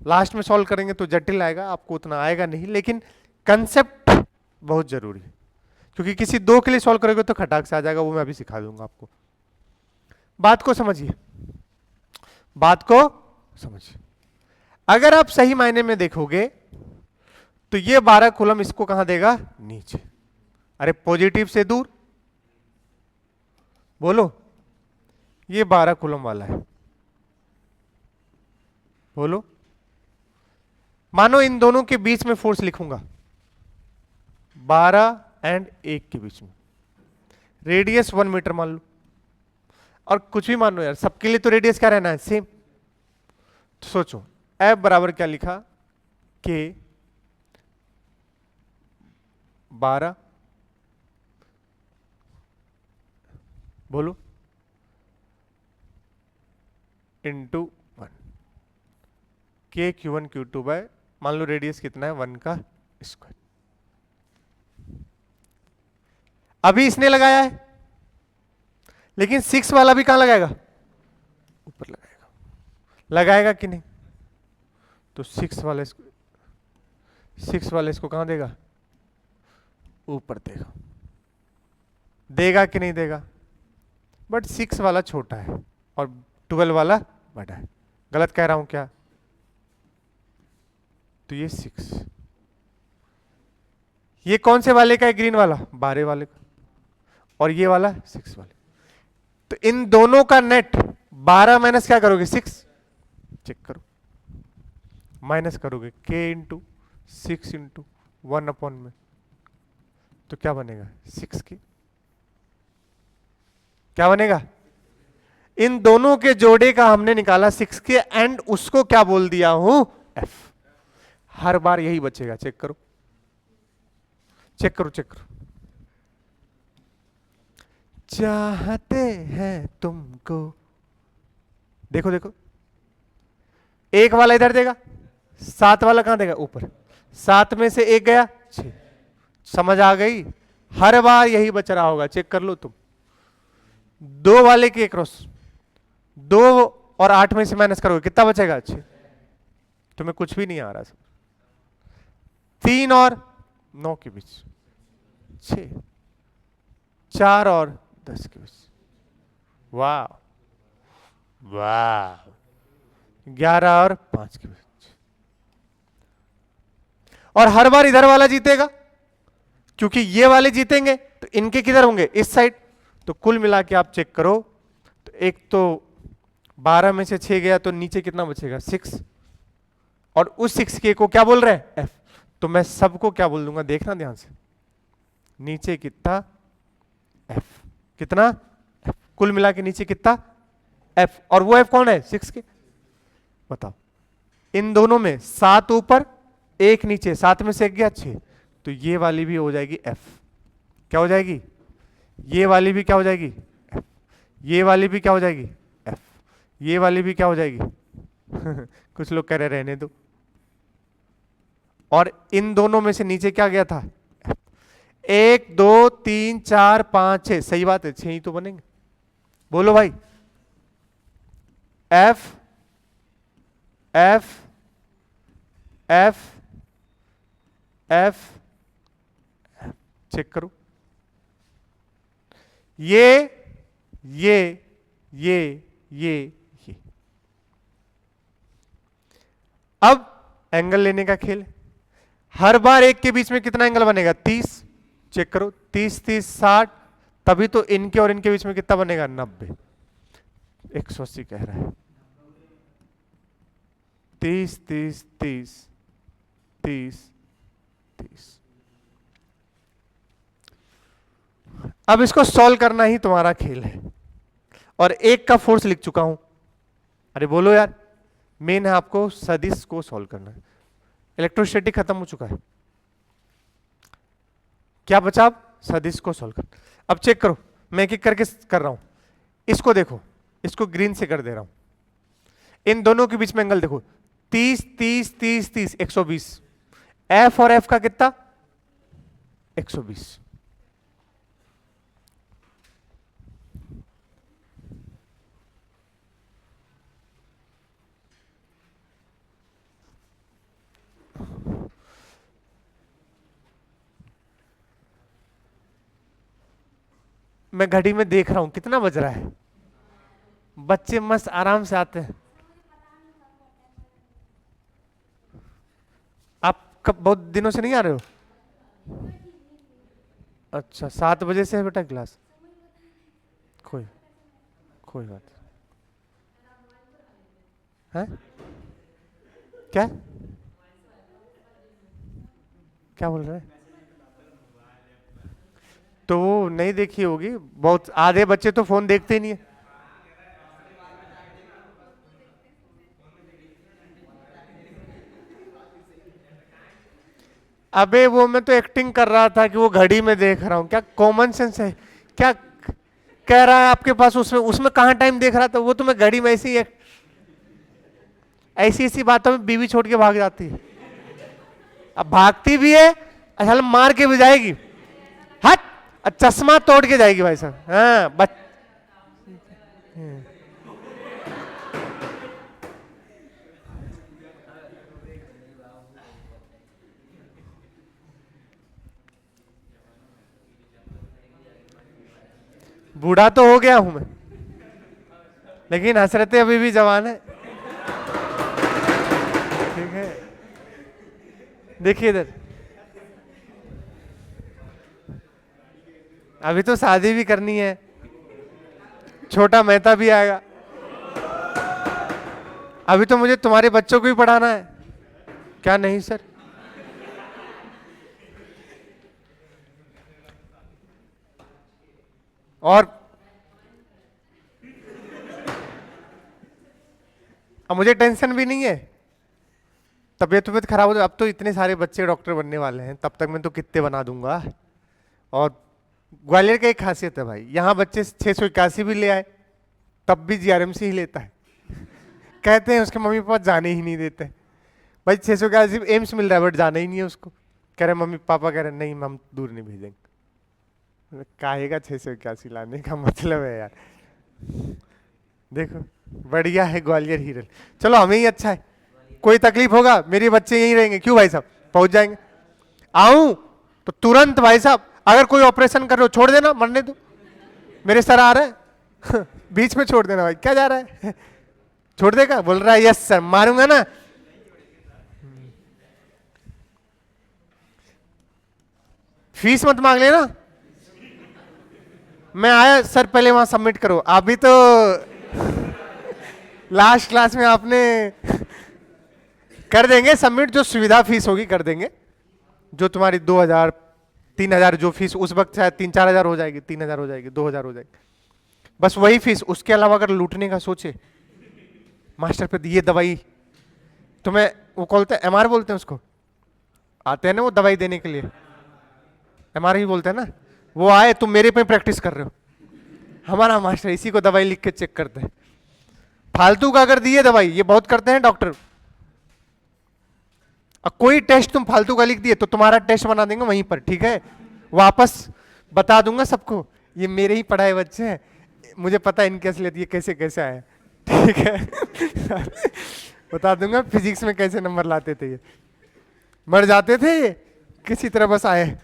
लास्ट में सॉल्व करेंगे तो जटिल आएगा, आपको उतना आएगा नहीं, लेकिन कंसेप्ट बहुत जरूरी है। क्योंकि किसी दो के लिए सॉल्व करोगे तो खटाक से आ जाएगा, वो मैं अभी सिखा दूंगा आपको। बात को समझिए, बात को समझिए। अगर आप सही मायने में देखोगे तो ये 12 कूलम इसको कहां देगा? नीचे। अरे पॉजिटिव से दूर, बोलो। ये 12 कूलम वाला है, बोलो। मानो इन दोनों के बीच में फोर्स लिखूंगा, 12 एंड 1 के बीच में। रेडियस 1 मीटर मान लो, और कुछ भी मान लो यार, सबके लिए तो रेडियस क्या रहना है, सेम। तो सोचो एफ बराबर क्या लिखा, के 12, बोलो, इंटू 1, के Q1 Q2 बाय, मान लो रेडियस कितना है 1 का स्क्वायर। अभी इसने लगाया है, लेकिन 6 वाला भी कहां लगाएगा, ऊपर लगाएगा, लगाएगा कि नहीं, तो 6 वाले इसको कहां देगा, ऊपर देगा, देगा कि नहीं देगा, बट 6 वाला छोटा है और 12 वाला बड़ा है, गलत कह रहा हूं क्या, तो ये 6, ये कौन से वाले का है, ग्रीन वाला 12 वाले का, और ये वाला 6 वाले, तो इन दोनों का नेट 12 माइनस क्या करोगे 6, चेक करो, माइनस करोगे k इंटू 6 इंटू 1 अपॉन में, तो क्या बनेगा 6 के, क्या बनेगा, इन दोनों के जोड़े का हमने निकाला 6 के, एंड उसको क्या बोल दिया हूं f, हर बार यही बचेगा, चेक करो चेक करो चेक करो, चाहते हैं तुमको, देखो देखो, एक वाला इधर देगा, 7 वाला कहां देगा ऊपर, 7 में से एक गया 6, समझ आ गई, हर बार यही बच रहा होगा, चेक कर लो तुम, 2 वाले के क्रॉस, 2 और 8 में से माइनस करोगे कितना बचेगा 6, तुम्हें कुछ भी नहीं आ रहा, 3 और 9 के बीच 6, 4 और 10 के बीच, वाह वाह, 11 और 5 के बीच, और हर बार इधर वाला जीतेगा, क्योंकि ये वाले जीतेंगे तो इनके किधर होंगे, इस साइड, तो कुल मिला के आप चेक करो, तो एक तो 12 में से 6 गया तो नीचे कितना बचेगा 6, और उस 6 के को क्या बोल रहे हैं f, तो मैं सबको क्या बोल दूंगा, देखना ध्यान से, नीचे कितना f, कितना f, कुल मिला के नीचे कितना f, और वो f कौन है 6 के, बताओ, इन दोनों में 7 ऊपर 1 नीचे, 7 में से 1 गया 6, तो ये वाली भी हो जाएगी f, क्या हो जाएगी, ये वाली भी क्या हो जाएगी f, ये वाली भी क्या हो जाएगी f, ये वाली भी क्या हो जाएगी कुछ लोग कह रहे रहने दो, और इन दोनों में से नीचे क्या गया था f, 1 2 3 4 5 6, सही बात है 6 ही तो बनेंगे, बोलो भाई, f f f f, check करो, ये ये ये ये ये, अब एंगल लेने का खेल, हर बार एक के बीच में कितना एंगल बनेगा 30, चेक करो 30 30 60, तभी तो इनके और इनके बीच में कितना बनेगा 90, 180 कह रहा है, 30 30 30 30 30, अब इसको सॉल्व करना ही तुम्हारा खेल है, और एक का फोर्स लिख चुका हूं, अरे बोलो यार, मेन है आपको सदिश को सॉल्व करना है, इलेक्ट्रोस्टैटिक खत्म हो चुका है, क्या बचा अब सदिश को सॉल्व करना, अब चेक करो, मैं एक एक करके कर रहा हूं, इसको देखो, इसको ग्रीन से कर दे रहा हूं, इन दोनों के बीच में एंगल देखो 30 30 30 30, 120, एफ और एफ का कितना 120, मैं घड़ी में देख रहा हूं कितना बज रहा है, बच्चे मस्त आराम से आते हैं, आप कब बहुत दिनों से नहीं आ रहे हो, अच्छा 7 बजे से है बेटा क्लास, कोई कोई बात है, क्या क्या बोल रहे हैं, तो वो नहीं देखी होगी, बहुत आधे बच्चे तो फोन देखते ही नहीं है। अबे वो मैं तो एक्टिंग कर रहा था कि वो घड़ी में देख रहा हूँ, क्या कॉमन सेंस है क्या? कह रहा है आपके पास, उसमें उसमें कहाँ टाइम देख रहा था, वो तो मैं घड़ी में ऐसी ऐसी ऐसी बातों में बीवी छोड़ के भाग जाती है। अब भागती भी है, अच्छा मार के भी जाएगी, हट, चश्मा तोड़ के जाएगी भाई साहब। हाँ बूढ़ा तो हो गया हूं मैं, लेकिन हसरतें अभी भी जवान है। ठीक है, देखिए इधर, अभी तो शादी भी करनी है, छोटा मेहता भी आएगा, अभी तो मुझे तुम्हारे बच्चों को भी पढ़ाना है। क्या नहीं सर? और अब मुझे टेंशन भी नहीं है, तबीयत खराब हो तो अब तो इतने सारे बच्चे डॉक्टर बनने वाले हैं, तब तक मैं तो कितने बना दूंगा। और ग्वालियर की एक खासियत है भाई, यहाँ बच्चे 681 भी ले आए तब भी जीआरएमसी ही लेता है। कहते हैं उसके मम्मी पापा जाने ही नहीं देते भाई, 681 एम्स मिल रहा है बट जाना ही नहीं है उसको। कह रहे मम्मी पापा कह रहे नहीं हम दूर नहीं भेजेंगे। काहेगा 681 लाने का मतलब है यार। देखो बढ़िया है ग्वालियर हीरल, चलो हमें ही अच्छा है, कोई तकलीफ होगा मेरे बच्चे यहीं रहेंगे, क्यों भाई साहब, पहुंच जाएंगे। आऊं तो तुरंत भाई साहब, अगर कोई ऑपरेशन कर रहे हो छोड़ देना, मरने दो, मेरे सर आ रहा है बीच में छोड़ देना भाई, क्या जा रहा है छोड़ देगा, बोल रहा है यस सर, मारूंगा ना। फीस मत मांग लेना, मैं आया सर पहले वहां सबमिट करो, अभी तो लास्ट क्लास में आपने कर देंगे सबमिट, जो सुविधा फीस होगी कर देंगे, जो तुम्हारी 2000 3000 जो फीस उस वक्त शायद 3-4 हजार हो जाएगी, 3000 हो जाएगी, 2000 हो जाएगी, बस वही फीस। उसके अलावा अगर लूटने का सोचे मास्टर पे ये दवाई तुम्हें, वो बोलते हैं एमआर बोलते हैं उसको, आते हैं ना वो दवाई देने के लिए, एमआर ही बोलते हैं ना, वो आए तुम मेरे पे प्रैक्टिस कर रहे हो, हमारा मास्टर इसी को दवाई लिख के चेक करते हैं। फालतू का अगर दिए दवाई, ये बहुत करते हैं डॉक्टर, कोई टेस्ट तुम फालतू का लिख दिए तो तुम्हारा टेस्ट बना देंगे वहीं पर, ठीक है, वापस बता दूंगा सबको ये मेरे ही पढ़ाए बच्चे हैं, मुझे पता है इनकी असलियत ये कैसे कैसे आए, ठीक है बता दूंगा फिजिक्स में कैसे नंबर लाते थे ये, मर जाते थे ये किसी तरह बस आए।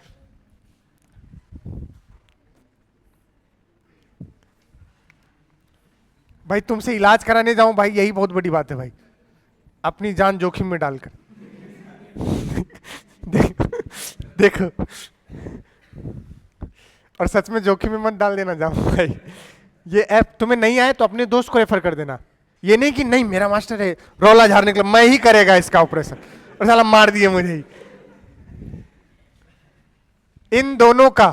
भाई तुमसे इलाज कराने जाऊं भाई, यही बहुत बड़ी बात है भाई, अपनी जान जोखिम में डालकर देखो, देखो और सच में जोखिम में मत डाल देना जाऊं भाई, ये ऐप तुम्हें नहीं आए तो अपने दोस्त को रेफर कर देना, ये नहीं कि नहीं मेरा मास्टर है रौला झाड़ने के लिए मैं ही करेगा इसका ऑपरेशन, और साला मार दिए मुझे ही। इन दोनों का,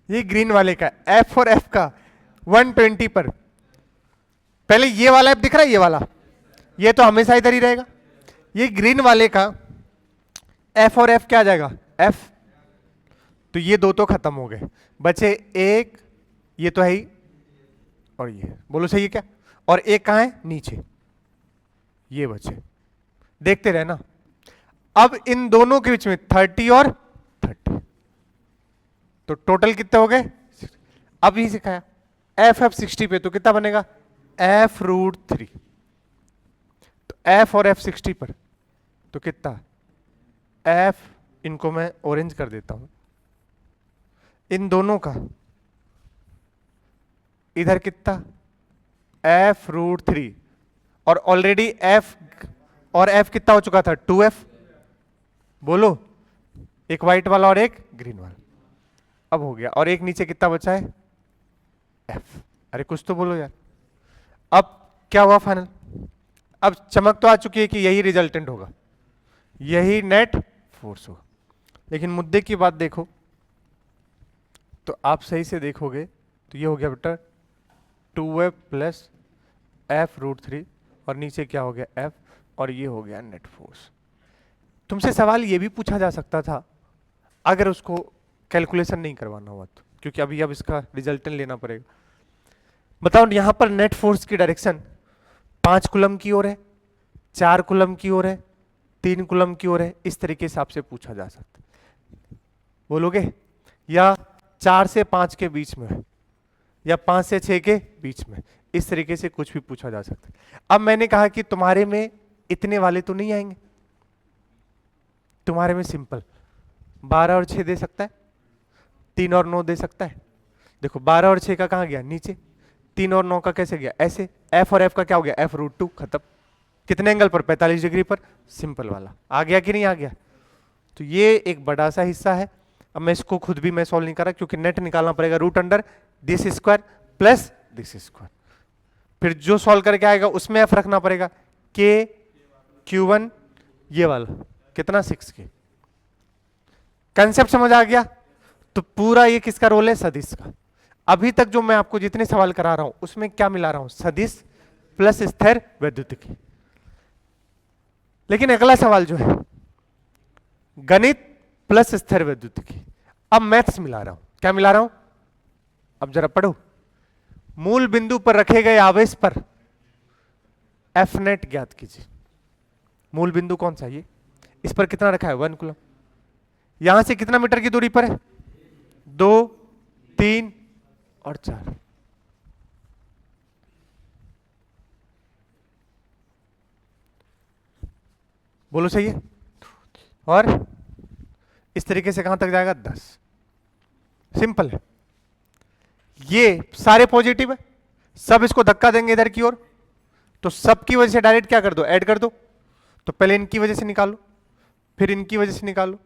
ये ग्रीन वाले का एफ और एफ का 120 पर, पहले ये वाला ऐप दिख रहा है, ये वाला, ये तो हमेशा इधर ही रहेगा, ये ग्रीन वाले का एफ और एफ क्या आ जाएगा, एफ, तो ये दो तो खत्म हो गए, बचे एक, ये तो है ही, और ये बोलो सही है क्या, और एक कहां है नीचे, ये बचे, देखते रहना। अब इन दोनों के बीच में 30 और 30, तो टोटल कितने हो गए, अब ही सिखाया एफ एफ 60 पे, तो कितना बनेगा f√3, तो f और f 60 पर, तो कितना f, इनको मैं ऑरेंज कर देता हूं, इन दोनों का इधर कितना f√3, और ऑलरेडी f और f कितना हो चुका था 2f, बोलो एक व्हाइट वाला और एक ग्रीन वाला, अब हो गया, और एक नीचे कितना बचा है f, अरे कुछ तो बोलो यार। अब क्या हुआ फाइनल, अब चमक तो आ चुकी है कि यही रिजल्टेंट होगा, यही नेट फोर्स होगा, लेकिन मुद्दे की बात देखो, तो आप सही से देखोगे तो ये हो गया बेटा 2f प्लस f√3 और नीचे क्या हो गया f और ये हो गया नेट फोर्स। तुमसे सवाल ये भी पूछा जा सकता था अगर उसको कैलकुलेशन नहीं करवाना हुआ तो, क्योंकि अभी अब इसका रिजल्टेंट लेना पड़ेगा। बताओ यहां पर नेट फोर्स की डायरेक्शन 5 कूलम की ओर है, 4 कूलम की ओर है, 3 कूलम की ओर है, इस तरीके से आपसे पूछा जा सकता है। बोलोगे? या 4 से 5 के बीच में है, या 5 से 6 के बीच में, इस तरीके से कुछ भी पूछा जा सकता है। अब मैंने कहा कि तुम्हारे में इतने वाले तो नहीं आएंगे, तुम्हारे में सिंपल 12 और 6 दे सकता है, 3 और 9 दे सकता है। देखो 12 और 6 का कहां गया? नीचे। 3 और 9 का कैसे गया? ऐसे। f और f का क्या हो गया? f√2 खत्म। कितने एंगल पर? 45 डिग्री पर। सिंपल वाला आ गया कि नहीं आ गया? तो ये एक बड़ा सा हिस्सा है। अब मैं इसको खुद भी मैं सॉल्व नहीं कर रहा क्योंकि नेट निकालना पड़ेगा √under this square plus this square. फिर जो सॉल्व करके आएगा उसमें f रखना पड़ेगा, k q1 ये वाला कितना 6k। कंसेप्ट समझ आ गया? तो पूरा ये किसका रोल है? सदिश का। अभी तक जो मैं आपको जितने सवाल करा रहा हूं उसमें क्या मिला रहा हूं? सदिश प्लस स्थिर वैद्युतिकी। लेकिन अगला सवाल जो है गणित प्लस स्थिर वैद्युतिकी, अब मैथ्स मिला रहा हूं। क्या मिला रहा हूं? अब जरा पढ़ो। मूल बिंदु पर रखे गए आवेश पर एफ नेट ज्ञात कीजिए। मूल बिंदु कौन सा? ये। इस पर कितना रखा है? 1 कूलम। यहां से कितना मीटर की दूरी पर है? 2, 3 और 4। बोलो सही है? और इस तरीके से कहां तक जाएगा? 10। सिंपल है। ये सारे पॉजिटिव है, सब इसको धक्का देंगे इधर की ओर, तो सबकी वजह से डायरेक्ट क्या कर दो? ऐड कर दो। तो पहले इनकी वजह से निकालो, फिर इनकी वजह से निकालो,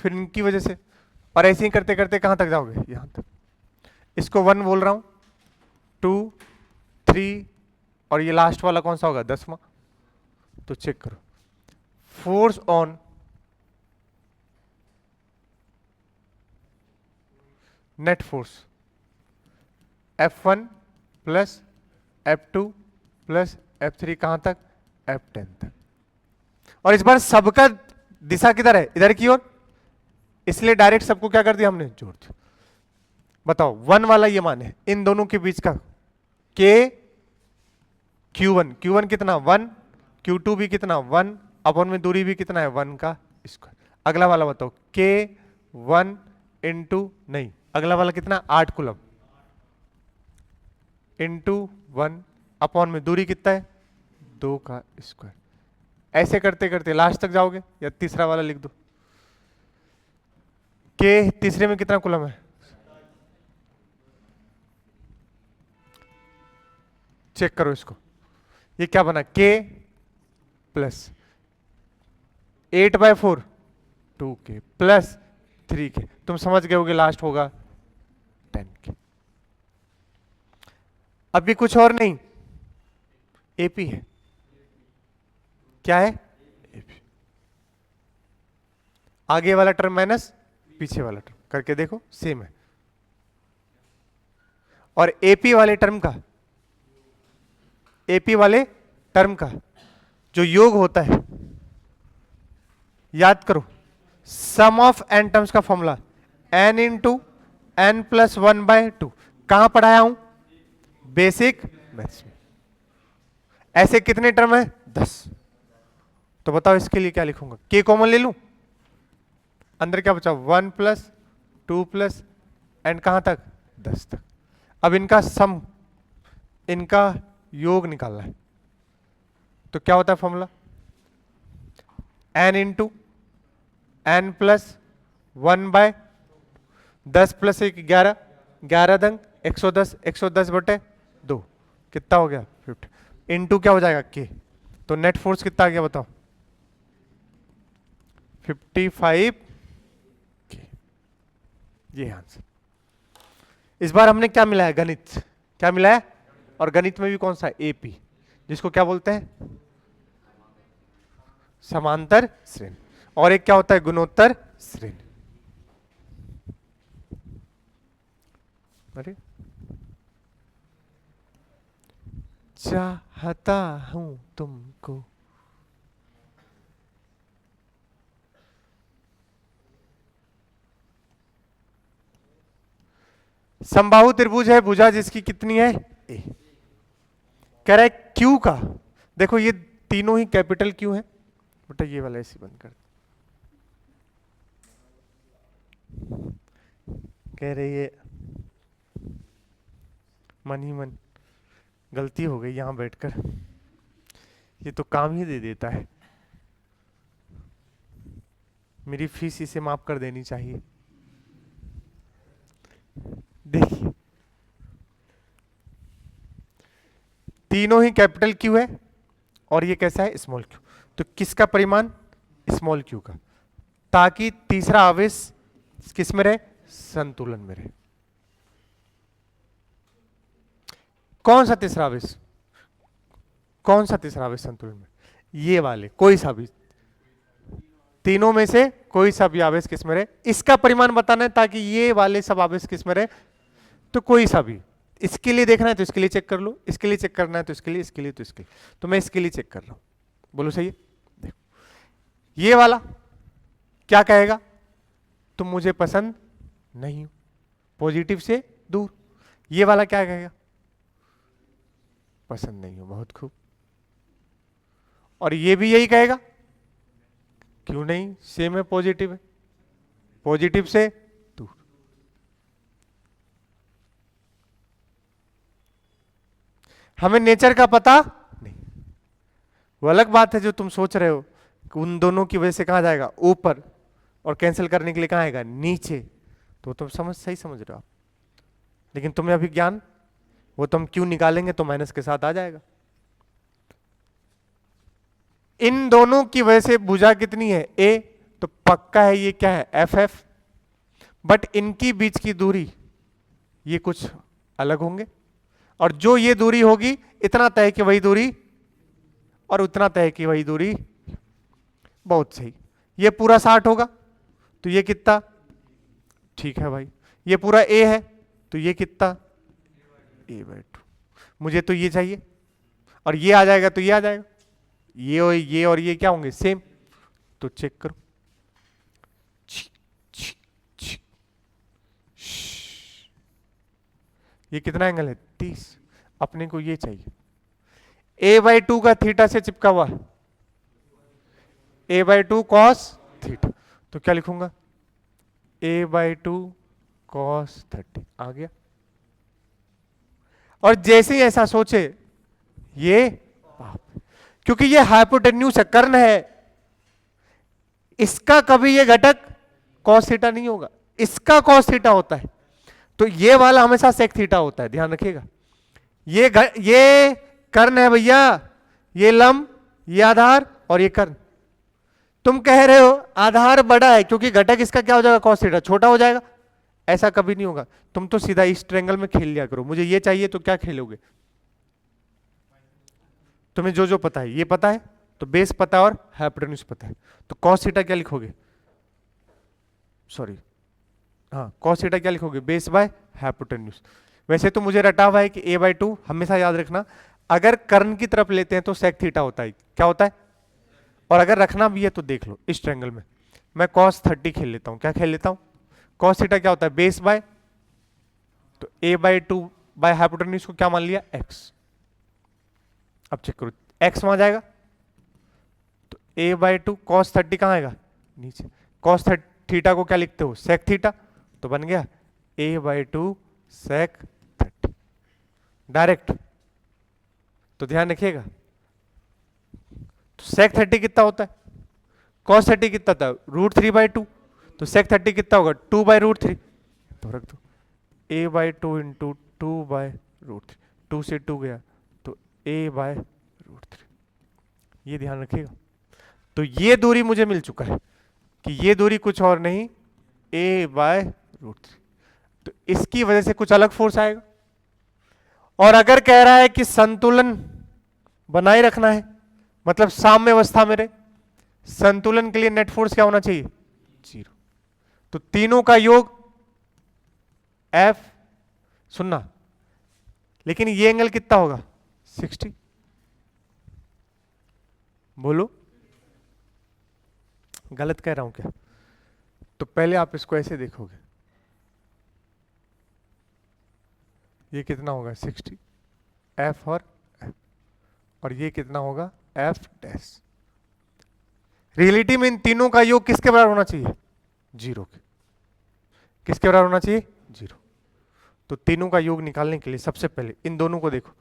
फिर इनकी वजह से, और ऐसे ही करते करते कहां तक जाओगे? यहां तक। इसको 1 बोल रहा हूं, 2, 3 और ये लास्ट वाला कौन सा होगा? 10वां। तो चेक करो। Force on net force F1 plus F2 plus F3 कहां तक? F10 तक। और इस बार सबका दिशा किधर है? इधर की ओर, इसलिए डायरेक्ट सबको क्या कर दिया हमने? जोड़ दिया। बताओ 1 वाला ये मान है, इन दोनों के बीच का K Q1 कितना? 1, Q2 भी कितना? 1, अपन में दूरी भी कितना है? 1 का स्क्वायर। अगला वाला बताओ K1 इंटू, नहीं अगला वाला कितना? 8 कूलम इंटू 1 अपॉन में दूरी कितना है? 2 का स्क्वायर। ऐसे करते करते लास्ट तक जाओगे, या तीसरा वाला लिख दो। के तीसरे में कितना कूलम है? चेक करो इसको। ये क्या बना? के प्लस 8/4 2k प्लस 3k। तुम समझ गए होगे लास्ट होगा 10k। अभी कुछ और नहीं, एपी है। क्या है? एपी। आगे वाला टर्म माइनस पीछे वाला टर्म करके देखो, सेम है। और एपी वाले टर्म का जो योग होता है, याद करो, सम ऑफ एन टर्म्स का formula n into n plus 1/2। कहां पढ़ाया हूं? बेसिक मैथ्स में। ऐसे कितने टर्म है? 10। तो बताओ इसके लिए क्या लिखूंगा? k कॉमन ले लूं, अंदर क्या बचा? 1 प्लस 2 प्लस एंड कहां तक? 10 तक। अब इनका सम, इनका योग निकालना है। तो क्या होता है formula? n into n plus 1/10 plus 1 11, 11 दंग 110, 110/2 कितना हो गया? 50 इंटू क्या हो जाएगा? k। तो नेट फोर्स कितना आ गया बताओ? 55 k। ये आंसर। इस बार हमने क्या मिला है? गणित। क्या मिला है? और गणित में भी कौन सा? एपी, जिसको क्या बोलते हैं? समांतर श्रेणी। और एक क्या होता है? गुणोत्तर श्रेणी। अरे चाहता हूं तुमको, समबाहु त्रिभुज है, भुजा जिसकी कितनी है ए। कह रहा है क्यू का, देखो ये तीनों ही कैपिटल क्यू है बेटा, ये वाला ऐसे बंद कर, कह रही है मन ही मन गलती हो गई यहां बैठकर, ये तो काम ही दे देता है, मेरी फीस इसे माफ कर देनी चाहिए। देखिए तीनों ही कैपिटल क्यू है और ये कैसा है स्मॉल क्यू, तो किसका परिमाण स्मॉल क्यू का, ताकि तीसरा आवेश किस में रहे, संतुलन में रहे। कौन सा तीसरा आवेश, कौन सा तीसरा आवेश संतुलन में, ये वाले कोई सा भी, तीनों में से कोई सा भी आवेश किस में रहे, इसका परिमाण बताना है ताकि ये वाले सब आवेश किस में रहे, तो कोई सा भी, इसके लिए देखना है तो इसके लिए चेक कर लो, इसके लिए चेक करना है तो इसके लिए, इसके लिए तो इसके लिए, तो मैं इसके लिए चेक कर रहा हूं, बोलो सही है। देखो ये वाला क्या कहेगा, तुम मुझे पसंद नहीं हो, पॉजिटिव से दूर। ये वाला क्या कहेगा, पसंद नहीं हो, बहुत खूब। और ये भी यही कहेगा, क्यों नहीं, सेम है, पॉजिटिव है, पॉजिटिव से दूर। हमें नेचर का पता नहीं, वो अलग बात है जो तुम सोच रहे हो कि उन दोनों की वजह से कहां जाएगा ऊपर, और कैंसिल करने के लिए कहां आएगा नीचे, तो तुम सही समझ रहे हो आप, लेकिन तुम्हें अभी ज्ञान, वो तुम क्यों निकालेंगे तो माइनस के साथ आ जाएगा। इन दोनों की वजह से भुजा कितनी है ए, तो पक्का है ये क्या है एफ एफ, बट इनकी बीच की दूरी ये कुछ अलग होंगे, और जो ये दूरी होगी इतना तय कि वही दूरी, और उतना तय कि वही दूरी, बहुत सही। ये पूरा 60 होगा तो ये कितना, ठीक है भाई, ये पूरा ए है तो ये कितना a/2, मुझे तो ये चाहिए, और ये आ जाएगा तो ये आ जाएगा, ये और ये क्या होंगे सेम, तो चेक करो, ये कितना एंगल है 30, अपने को ये चाहिए, a/2 का थीटा से चिपका हुआ, a/2 cos थीटा, तो क्या लिखूंगा a/2 cos 30 आ गया। और जैसे ही ऐसा सोचे ये क्योंकि ये हाइपोटेन्यूस है, कर्ण है, इसका कभी ये घटक cos थीटा नहीं होगा, इसका cos थीटा होता है, तो ये वाला हमेशा sec थीटा होता है, ध्यान रखिएगा। ये कर्ण है भैया, ये लंब, ये आधार और ये कर्ण। तुम कह रहे हो आधार बड़ा है क्योंकि घटक इसका क्या हो जाएगा cos थीटा, छोटा हो जाएगा, ऐसा कभी नहीं होगा। तुम तो सीधा इस ट्रायंगल में खेल लिया करो, मुझे ये चाहिए तो क्या खेलोगे, तुम्हें जो जो पता है, ये पता है तो बेस पता है और हाइपोटेन्यूज पता है, तो cos थीटा क्या लिखोगे, सॉरी हाँ cos थीटा क्या लिखोगे, बेस बाय हाइपोटेन्यूज। वैसे तो मुझे रटा हुआ है कि a/2 हमेशा याद रखना, अगर कर्ण की तरफ लेते हैं तो sec थीटा होता है, क्या होता है, और अगर रखना भी है तो देख लो इस ट्रायंगल में, मैं cos 30 खेल लेता हूं, क्या खेल लेता हूं, cos थीटा क्या होता है बेस बाय, तो a/2 बाय हाइपोटेन्यूज को क्या मान लिया x, अब चेक करो x वहां जाएगा तो a/2 cos 30 कहां आएगा नीचे, cos थीटा को क्या लिखते हो sec थीटा, तो बन गया a/2 sec 30 डायरेक्ट। तो ध्यान रखिएगा, तो sec 30 कितना होता है, cos 30 कितना था √3/2, तो sec 30 कितना होगा 2/√3, तो रख दो a/2 इंटू 2/√3, 2 से 2 गया तो a/√3, ये ध्यान रखिएगा। तो ये दूरी मुझे मिल चुका है कि ये दूरी कुछ और नहीं a/√3, तो इसकी वजह से कुछ अलग फोर्स आएगा। और अगर कह रहा है कि संतुलन बनाए रखना है, मतलब साम्य अवस्था में रहे, संतुलन के लिए नेट फोर्स क्या होना चाहिए 0, तो तीनों का योग F सुनना, लेकिन ये एंगल कितना होगा 60। बोलो गलत कह रहा हूं क्या? तो पहले आप इसको ऐसे देखोगे, ये कितना होगा 60 एफ और ये कितना होगा एफ डैश। रियलिटी में इन तीनों का योग किसके बराबर होना चाहिए? जीरो के। किसके बराबर होना चाहिए? जीरो। तो तीनों का योग निकालने के लिए सबसे पहले इन दोनों को देखो,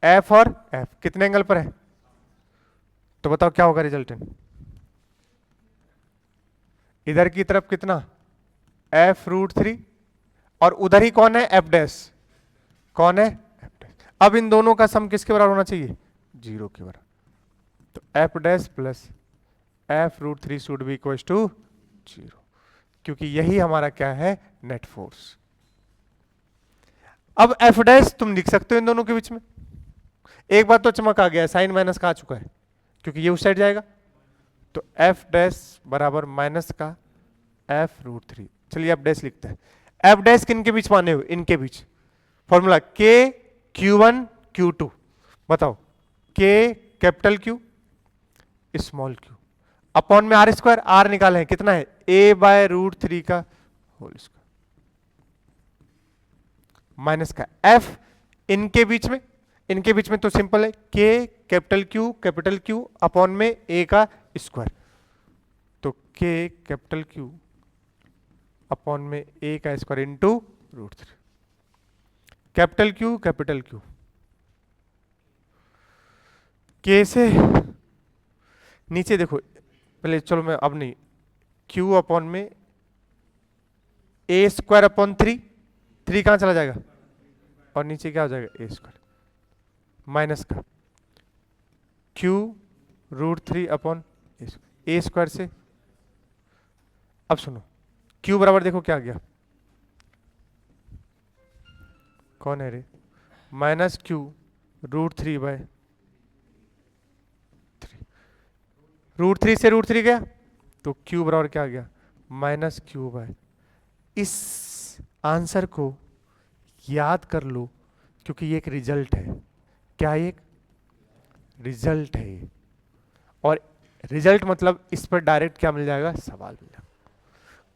एफ और एफ कितने एंगल पर है, तो बताओ क्या होगा रिजल्टेंट? इधर की तरफ कितना f√3 और उधर ही कौन है एफ डैश, कौन है एफ डैश। अब इन दोनों का सम किसके बराबर होना चाहिए? जीरो के बराबर। तो F dash plus f√3 should be equal to zero, क्योंकि यही हमारा क्या है नेट फोर्स। अब एफ डैश तुम लिख सकते हो इन दोनों के बीच में। एक बात तो चमक आ गया, साइन माइनस का आ चुका है क्योंकि ये उस साइड जाएगा, तो एफ डैश बराबर माइनस का f√3। चलिए एफ डैश लिखते हैं। एफ डैश किन के बीच माने हो? इनके बीच। फॉर्मूला k q1 q2, बताओ k capital Q small q upon में r², r निकाले हैं कितना है a/√3 का होल स्क्वायर माइनस का f इनके बीच में, इनके बीच में तो सिंपल है k कैपिटल Q अपॉन में a का स्क्वायर, तो k कैपिटल Q अपॉन में a का square into √3। Capital Q k से नीचे देखो पहले, चलो मैं अब नहीं, q अपॉन में a² अपॉन 3 कहां चला जाएगा और नीचे क्या हो जाएगा a² माइनस का q√3 अपॉन a² से। अब सुनो q बराबर देखो क्या आ गया, कौन है रे, माइनस q√3/3। √3 से √3 गया तो q बराबर क्या आ गया माइनस q/। इस आंसर को याद कर लो क्योंकि ये एक रिजल्ट है। क्या एक रिजल्ट है ये, और रिजल्ट मतलब इस पर डायरेक्ट क्या मिल जाएगा, सवाल मिल जाएगा।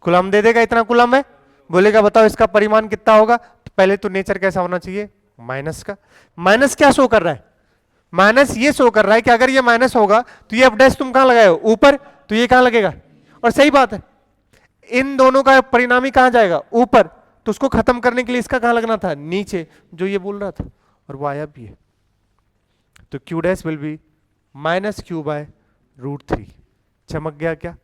कुलम दे देगा, इतना कुलम है, बोलेगा बताओ इसका परिमाण कितना होगा, तो पहले तो नेचर कैसा होना चाहिए माइनस का। माइनस क्या शो कर रहा है, माइनस ये शो कर रहा है कि अगर ये माइनस होगा तो ये एफ डैश तुम कहां लगाए हो ऊपर, तो ये कहां लगेगा, और सही बात है इन दोनों का परिणामी कहां जाएगा ऊपर, तो उसको खत्म करने के लिए इसका कहां लगना था नीचे, जो ये बोल रहा था, और वो आया भी है। तो q dash will be minus q/√3। चमक गया क्या,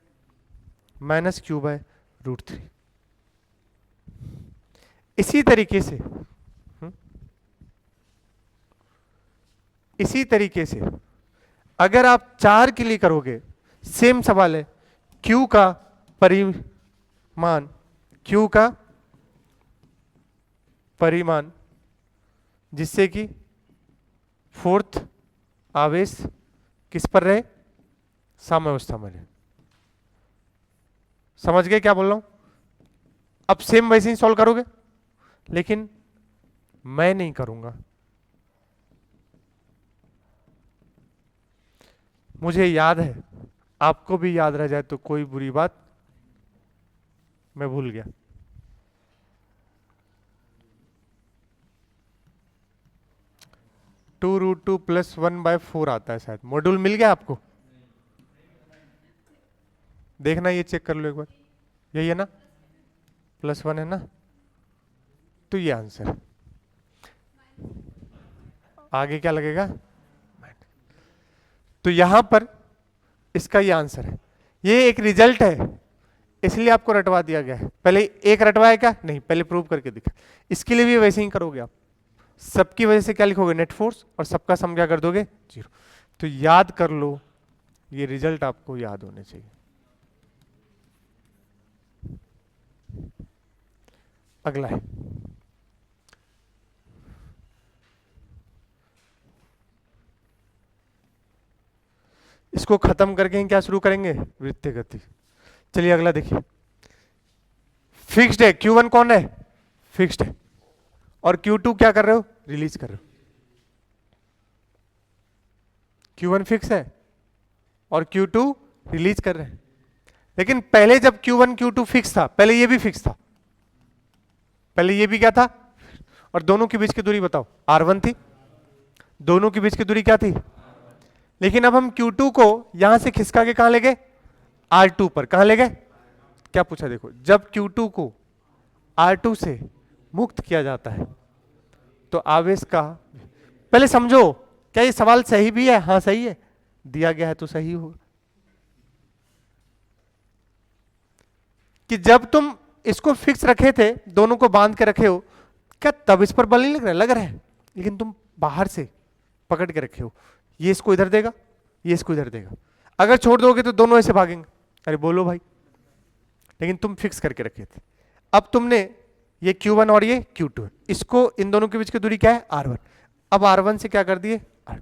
माइनस q/√3। इसी तरीके से इसी तरीके से अगर आप 4 के लिए करोगे, सेम सवाल है, Q का परिमाण, Q का परिमाण जिससे कि फोर्थ आवेश किस पर रहे, साम्यावस्था में रहे। समझ गए क्या बोल रहा हूं? अब सेम वैसे ही सॉल्व करोगे, लेकिन मैं नहीं करूंगा, मुझे याद है, आपको भी याद रह जाए तो कोई बुरी बात, मैं भूल गया। √2 + 1/4 आता है शायद, मॉड्यूल मिल गया आपको, देखना ये चेक कर लो एक बार, यही है ना, +1 है ना, तो ये आंसर है। आगे क्या लगेगा, तो यहां पर इसका ये आंसर है। ये एक रिजल्ट है इसलिए आपको रटवा दिया गया है। पहले एक रटवाया क्या, नहीं, पहले प्रूव करके दिखा। इसके लिए भी वैसे ही करोगे आप, सबकी वजह से क्या लिखोगे नेट फोर्स, और सबका सम क्या कर दोगे 0। तो याद कर लो, ये रिजल्ट आपको याद होने चाहिए। अगला है इसको खत्म करके क्या शुरू करेंगे, वृत्तीय गति। चलिए अगला देखिए, फिक्स्ड है Q1 कौन है, फिक्स्ड है, और Q2 क्या कर रहे हो, रिलीज कर रहे हो। Q1 फिक्स है और Q2 रिलीज कर रहे हैं। लेकिन पहले जब Q1 Q2 फिक्स था, पहले ये भी फिक्स था, पहले ये भी क्या था, और दोनों के बीच की दूरी बताओ, R1 थी, दोनों के बीच की दूरी क्या थी। लेकिन अब हम Q2 को यहां से खिसका के कहां ले गए, R2 पर। कहां ले गए, क्या पूछा देखो, जब Q2 को R2 से मुक्त किया जाता है तो आवेश का, पहले समझो क्या ये सवाल सही भी है, हाँ सही है, दिया गया है तो सही होगा। कि जब तुम इसको फिक्स रखे थे, दोनों को बांध के रखे हो, क्या तब इस पर बल नहीं लग रहा है, लग रहा है, लेकिन तुम बाहर से पकड़ के रखे हो, ये इसको इधर देगा, ये इसको इधर देगा। अगर छोड़ दोगे तो दोनों ऐसे भागेंगे, अरे बोलो भाई, लेकिन तुम फिक्स करके रखे थे। अब तुमने ये Q1 और ये Q2 है, इसको, इन दोनों के बीच की दूरी क्या है, R1। अब R1 से क्या कर दिए, R2।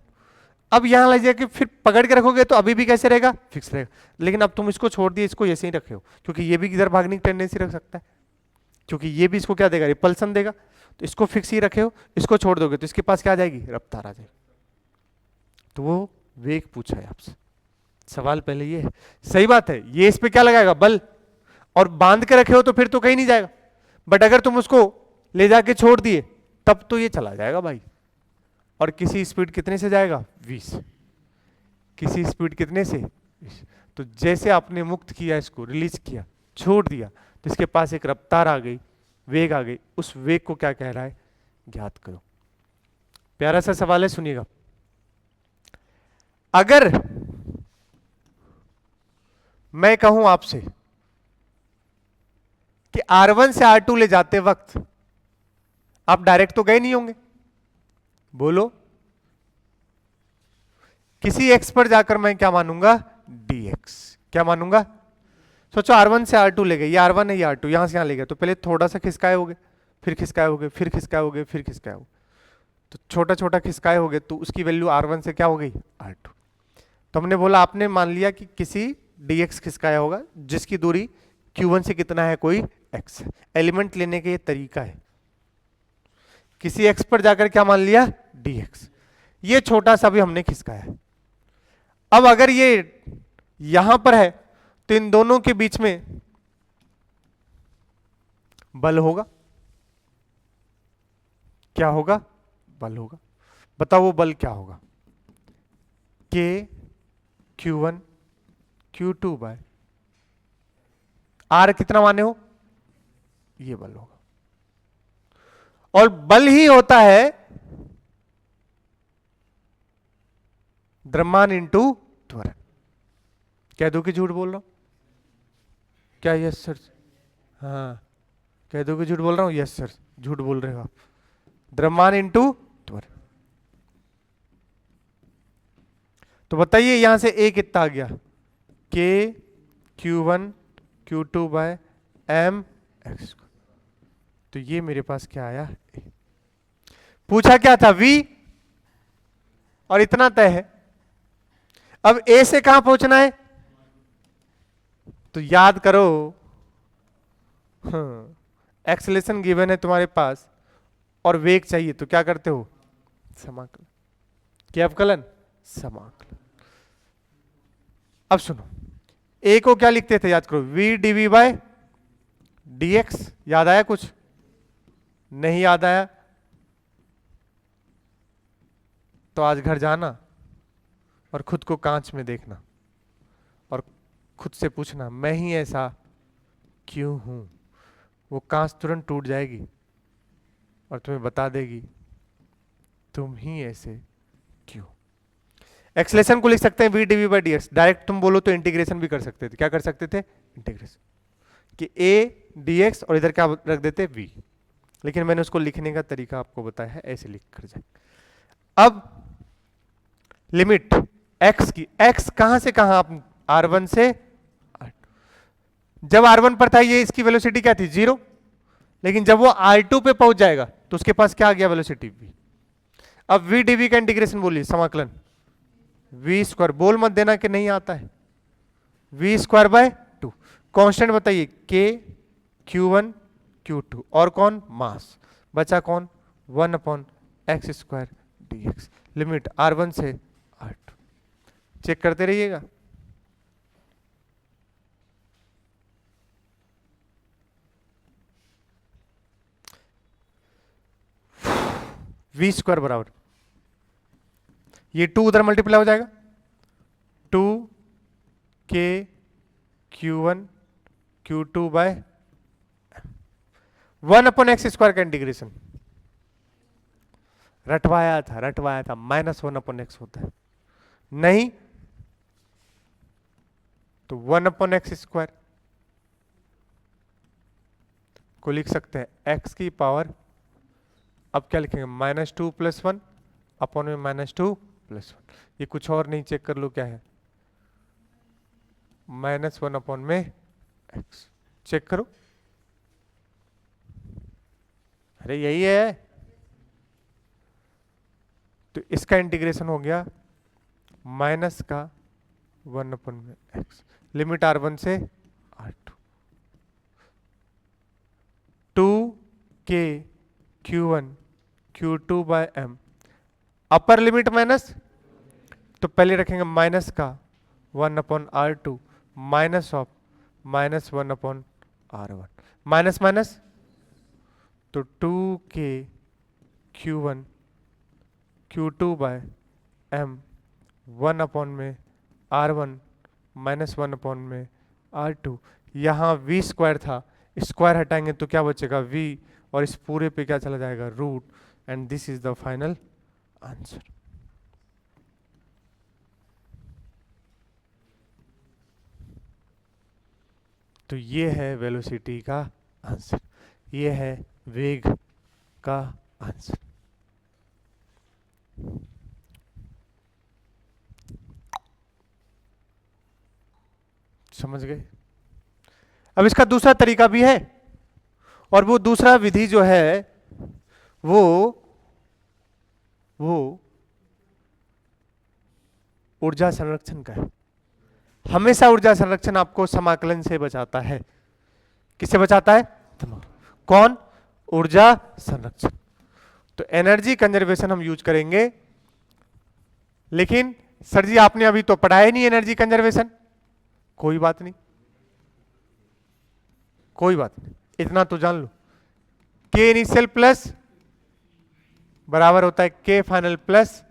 अब यहां ले जाके फिर पकड़ के रखोगे तो अभी भी कैसे रहेगा, फिक्स रहेगा। लेकिन अब तुम इसको छोड़ दिए, इसको ऐसे ही रखे हो, क्योंकि ये भी इधर भागने की टेंडेंसी रख सकता है, क्योंकि ये भी इसको क्या देगा, रिपल्सन देगा। तो इसको फिक्स ही रखे हो, इसको छोड़ दोगे तो इसके पास क्या आ जाएगी, रफ्तार आ जाएगी। तो वो वेग पूछा है आपसे, सवाल पहले ये है। सही बात है, ये इस पे क्या लगाएगा, बल, और बांध के रखे हो तो फिर तो कहीं नहीं जाएगा। बट अगर तुम उसको ले जाके छोड़ दिए तब तो ये चला जाएगा भाई। और किसी स्पीड कितने से जाएगा, 20, किसी स्पीड कितने से 20। तो जैसे आपने मुक्त किया, इसको रिलीज किया, छोड़ दिया, तो इसके पास एक रफ्तार आ गई, वेग आ गई। उस वेग को क्या कह रहा है, ज्ञात करो। प्यारा सा सवाल है, सुनिएगा। अगर मैं कहूं आपसे कि R1 से R2 ले जाते वक्त आप डायरेक्ट तो गए नहीं होंगे, बोलो, किसी x पर जाकर मैं क्या मानूंगा, dx। क्या मानूंगा, सोचो R1 से R2 ले गए, ये R1 है, ये R2, यहां से यहां ले गए, तो पहले थोड़ा सा खिसकाए होगे, फिर खिसकाए होगे, फिर खिसकाए होगे, फिर खिसकाए होगे, तो छोटा छोटा खिसकाए होगे, तो उसकी वैल्यू R1 से क्या हो गई, R2। तो हमने बोला, आपने मान लिया कि किसी dx खिसकाया होगा जिसकी दूरी Q1 से कितना है, कोई x है। एलिमेंट लेने का ये तरीका है, किसी x पर जाकर क्या मान लिया, dx। ये छोटा सा भी हमने खिसकाया है। अब अगर ये यहां पर है तो इन दोनों के बीच में बल होगा, क्या होगा, बल होगा। बताओ वो बल क्या होगा, K Q1 Q2 by R कितना माने हो, ये बल होगा। और बल ही होता है द्रव्यमान इंटू त्वरण। कह दो कि झूठ बोल रहा हूं, क्या, यस सर, हाँ, कह दो कि झूठ बोल रहा हूं, यस सर, झूठ बोल रहे हो आप। द्रव्यमान इंटू त्वरण। तो बताइए यहां से A कितना आ गया, K Q1 Q2 by M x। तो ये मेरे पास क्या आया, A। पूछा क्या था, V, और इतना तय है। अब A से कहां पहुंचना है, तो याद करो, एक्सेलेरेशन गिवन है तुम्हारे पास और वेग चाहिए, तो क्या करते हो, समाकलन। क्या अवकलन, समाकलन। अब सुनो, A को क्या लिखते थे, याद करो, V dV बाय dx। याद आया कुछ, नहीं याद आया तो आज घर जाना और खुद को कांच में देखना और खुद से पूछना, मैं ही ऐसा क्यों हूं। वो कांच तुरंत टूट जाएगी और तुम्हें बता देगी तुम ही ऐसे क्यों। एक्सलेशन को लिख सकते हैं V dV by dx। Direct तुम बोलो तो इंटीग्रेशन भी कर सकते थे, क्या कर सकते थे, इंटीग्रेशन, कि A dx और इधर क्या रख देते, V। लेकिन मैंने उसको लिखने का तरीका आपको बताया है, ऐसे लिख कर जाए। अब लिमिट x की, x कहां से कहां, आप R1 से R2। जब R1 पर था ये, इसकी वेलोसिटी क्या थी, 0। लेकिन जब वो R2 पे पहुंच जाएगा तो उसके पास क्या आ गया, वेलोसिटी v। अब V dV का इंटीग्रेशन बोलिए, समाकलन, v स्क्वायर, बोल मत देना कि नहीं आता है, v स्क्वायर बाय 2। कांस्टेंट बताइए, K Q1 Q2 और कौन, मास, बचा कौन, 1/x² dx, लिमिट R1 से R2। चेक करते रहिएगा। v² बराबर, ये 2 उधर मल्टीप्लाई हो जाएगा, 2k q1 q2 bye 1/x² का इंटीग्रेशन रटवाया था, -1/x होता है, नहीं तो 1/x² को लिख सकते हैं x की पावर, अब क्या लिखेंगे, -2 + 1 अपॉन में -2 + 1, ये कुछ और नहीं, चेक कर लो क्या है, -1 अपॉन में x, चेक करो, अरे यही है। तो इसका इंटीग्रेशन हो गया माइनस का 1/x, लिमिट R1 से R2, 2k q1 q2 by m, upper limit minus, तो पहले रखेंगे माइनस का 1/R2 minus of -1/R1, minus minus, तो 2k q1 q2 by m 1 में R1 -1 में R2, यहाँ v² था, स्क्वायर हटाएंगे तो क्या बचेगा v, और इस पूरे पे क्या चला जाएगा, root, and this is the final answer. तो ये है वेलोसिटी का आंसर, ये है वेग का आंसर। समझ गए? अब इसका दूसरा तरीका भी है, और वो दूसरा विधि जो है वो ऊर्जा संरक्षण का है। हमेशा ऊर्जा संरक्षण आपको समाकलन से बचाता है। किससे बचाता है? कौन? ऊर्जा संरक्षण। तो एनर्जी कंजर्वेशन हम यूज करेंगे, लेकिन सर जी आपने अभी तो पढ़ाया नहीं एनर्जी कंजर्वेशन। कोई बात नहीं, कोई बात नहीं, इतना तो जान लो, के इनिशियल प्लस बराबर होता है के फाइनल प्लस,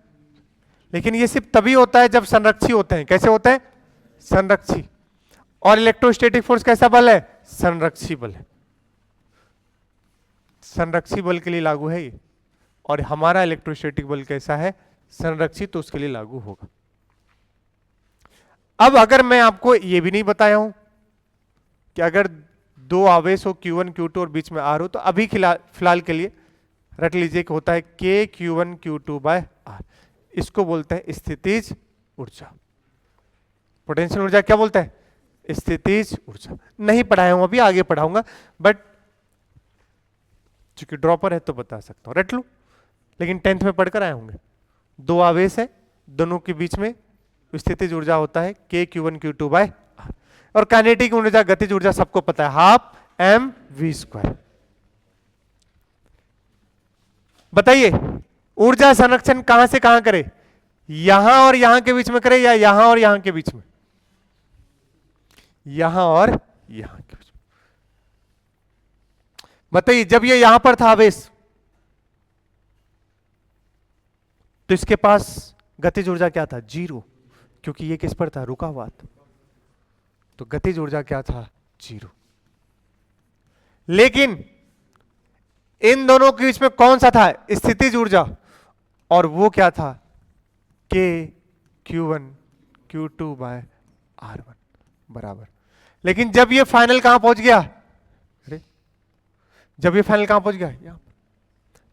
लेकिन ये सिर्फ तभी होता है जब संरक्षी होते हैं। कैसे होते हैं? संरक्षी। और इलेक्ट्रोस्टैटिक फोर्स कैसा बल है? संरक्षी बल है। संरक्षी बल के लिए लागू है ये, और हमारा इलेक्ट्रोस्टैटिक बल कैसा है? संरक्षी, तो उसके लिए लागू होगा। अब अगर मैं आपको ये भी नहीं बताया हूं कि अगर दो आवेश हो Q1 Q2 और बीच में R हो, तो अभी फिलहाल के लिए रट लीजिए कि होता है K Q1 Q2 by R। इसको बोलते हैं स्थितिज ऊर्जा। पोटेंशियल ऊर्जा क्या बोलते हैं? स्थितिज ऊर्जा। नहीं पढ़ाया हूं, अभी आगे पढ़ाऊंगा, बट चूंकि ड्रॉपर है तो बता सकता हूं, रट लो। लेकिन 10th में पढ़कर आए होंगे। दो आवेश है, दोनों के बीच में स्थितिज ऊर्जा होता है K Q1 Q2 by R। और काइनेटिक ऊर्जा, गतिज ऊर्जा सबको पता है, हाफ mv²। बताइए ऊर्जा संरक्षण कहां से कहां करे? यहां और यहां के बीच में करे, या यहां और यहां के बीच में? यहां और यहां के बीच में। बताइए जब ये यहां पर था आवेश, तो इसके पास गतिज ऊर्जा क्या था? 0, क्योंकि ये किस पर था? रुका हुआ था। तो गतिज ऊर्जा क्या था? 0। लेकिन इन दोनों के बीच में कौन सा था? स्थितिज ऊर्जा, और वो क्या था? K Q1 Q2 bye R1 बराबर। लेकिन जब ये फाइनल कहां पहुंच गया? अरे जब ये फाइनल कहां पहुंच गया? यहां।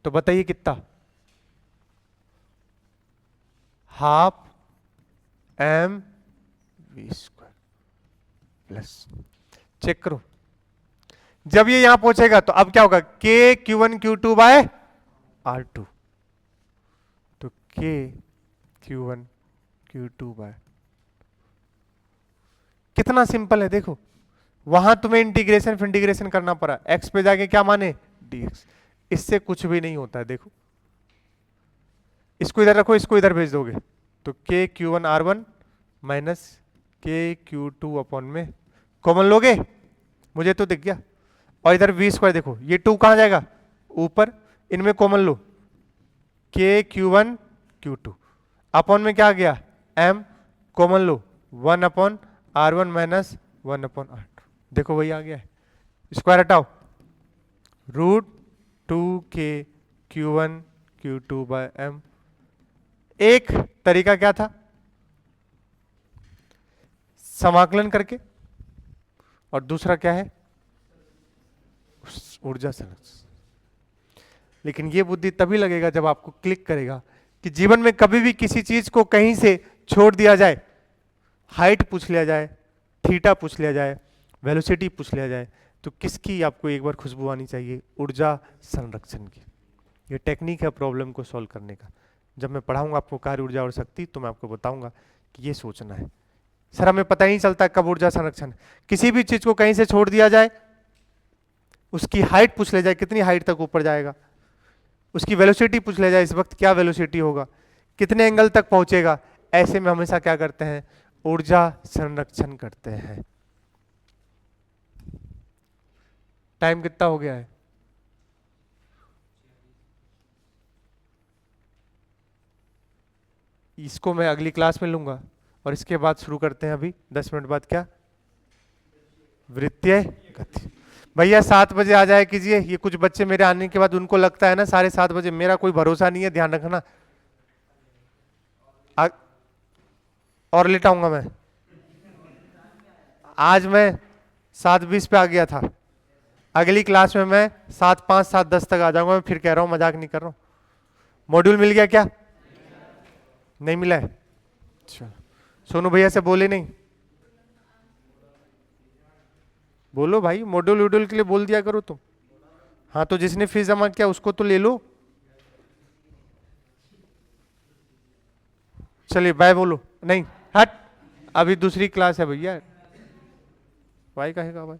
तो बताइए कितना? हाफ mv² प्लस, चेक करो। जब ये यहां पहुंचेगा तो अब क्या होगा? K Q1 Q2 bye R2, तो K Q1 Q2 बाय। कितना सिंपल है देखो, वहां तुम्हें इंटीग्रेशन करना पड़ा, x पे जाके क्या माने? dx, इससे कुछ भी नहीं होता है। देखो इसको इधर रखो, इसको इधर भेज दोगे तो K Q one R one minus K Q two upon में कॉमन लोगे, मुझे तो दिख गया। और इधर वी स्क्वायर देखो, ये टू कहाँ जाएगा ऊपर, इनमें कॉमन लो, K Q one Q two upon में क्या आ गया एम, कॉमन लो 1 upon R one minus 1 upon R two, देखो वही आ गया है। स्क्वायर हटाओ, root two K Q one Q two by M. एक तरीका क्या था, समाकलन करके, और दूसरा क्या है ऊर्जा संरक्षण। लेकिन ये बुद्धि तभी लगेगा जब आपको क्लिक करेगा कि जीवन में कभी भी किसी चीज को कहीं से छोड़ दिया जाए, हाइट पूछ लिया जाए, थीटा पूछ लिया जाए, वेलोसिटी पूछ लिया जाए, तो किसकी आपको एक बार खुशबू आनी चाहिए, ऊर्जा संरक्षण की। ये टेक्निक है प्रॉब्लम को सॉल्व करने का। जब मैं पढ़ाऊंगा आपको कार्य ऊर्जा और शक्ति तो मैं आपको बताऊंगा कि ये सोचना है। सर हमें पता ही नहीं चलता कब ऊर्जा संरक्षण, किसी भी चीज को कहीं से छोड़ दिया जाए, उसकी हाइट पूछ ले जाए कितनी हाइट तक ऊपर जाएगा, उसकी वेलोसिटी पूछ ले जाए इस वक्त क्या वेलोसिटी होगा, कितने एंगल तक पहुंचेगा, ऐसे में हमेशा क्या करते हैं ऊर्जा संरक्षण करते हैं। टाइम कितना हो गया है, इसको मैं अगली क्लास में लूंगा और इसके बाद शुरू करते हैं अभी 10 मिनट बाद क्या वृत्तीय गति। भैया 7 बजे आ जाए कीजिए, ये कुछ बच्चे मेरे आने के बाद उनको लगता है ना 7:30 बजे, मेरा कोई भरोसा नहीं है, ध्यान रखना। और लेट आऊंगा मैं, आज मैं 7:20 पे आ गया था, अगली क्लास में मैं 7:05 7:10 तक आ जाऊंगा। मैं फिर कह रहा हूं, मजाक नहीं कर रहा हूं। मॉड्यूल मिल गया क्या, नहीं मिला है? अच्छा सोनू भैया से बोले नहीं, बोलो भाई, मॉड्यूल वोड्यूल के लिए बोल दिया करो तुम। हाँ तो जिसने फीस जमा किया उसको तो ले लो। चलिए बाय बोलो, नहीं हट, अभी दूसरी क्लास है भैया, भाई कहेगा भाई।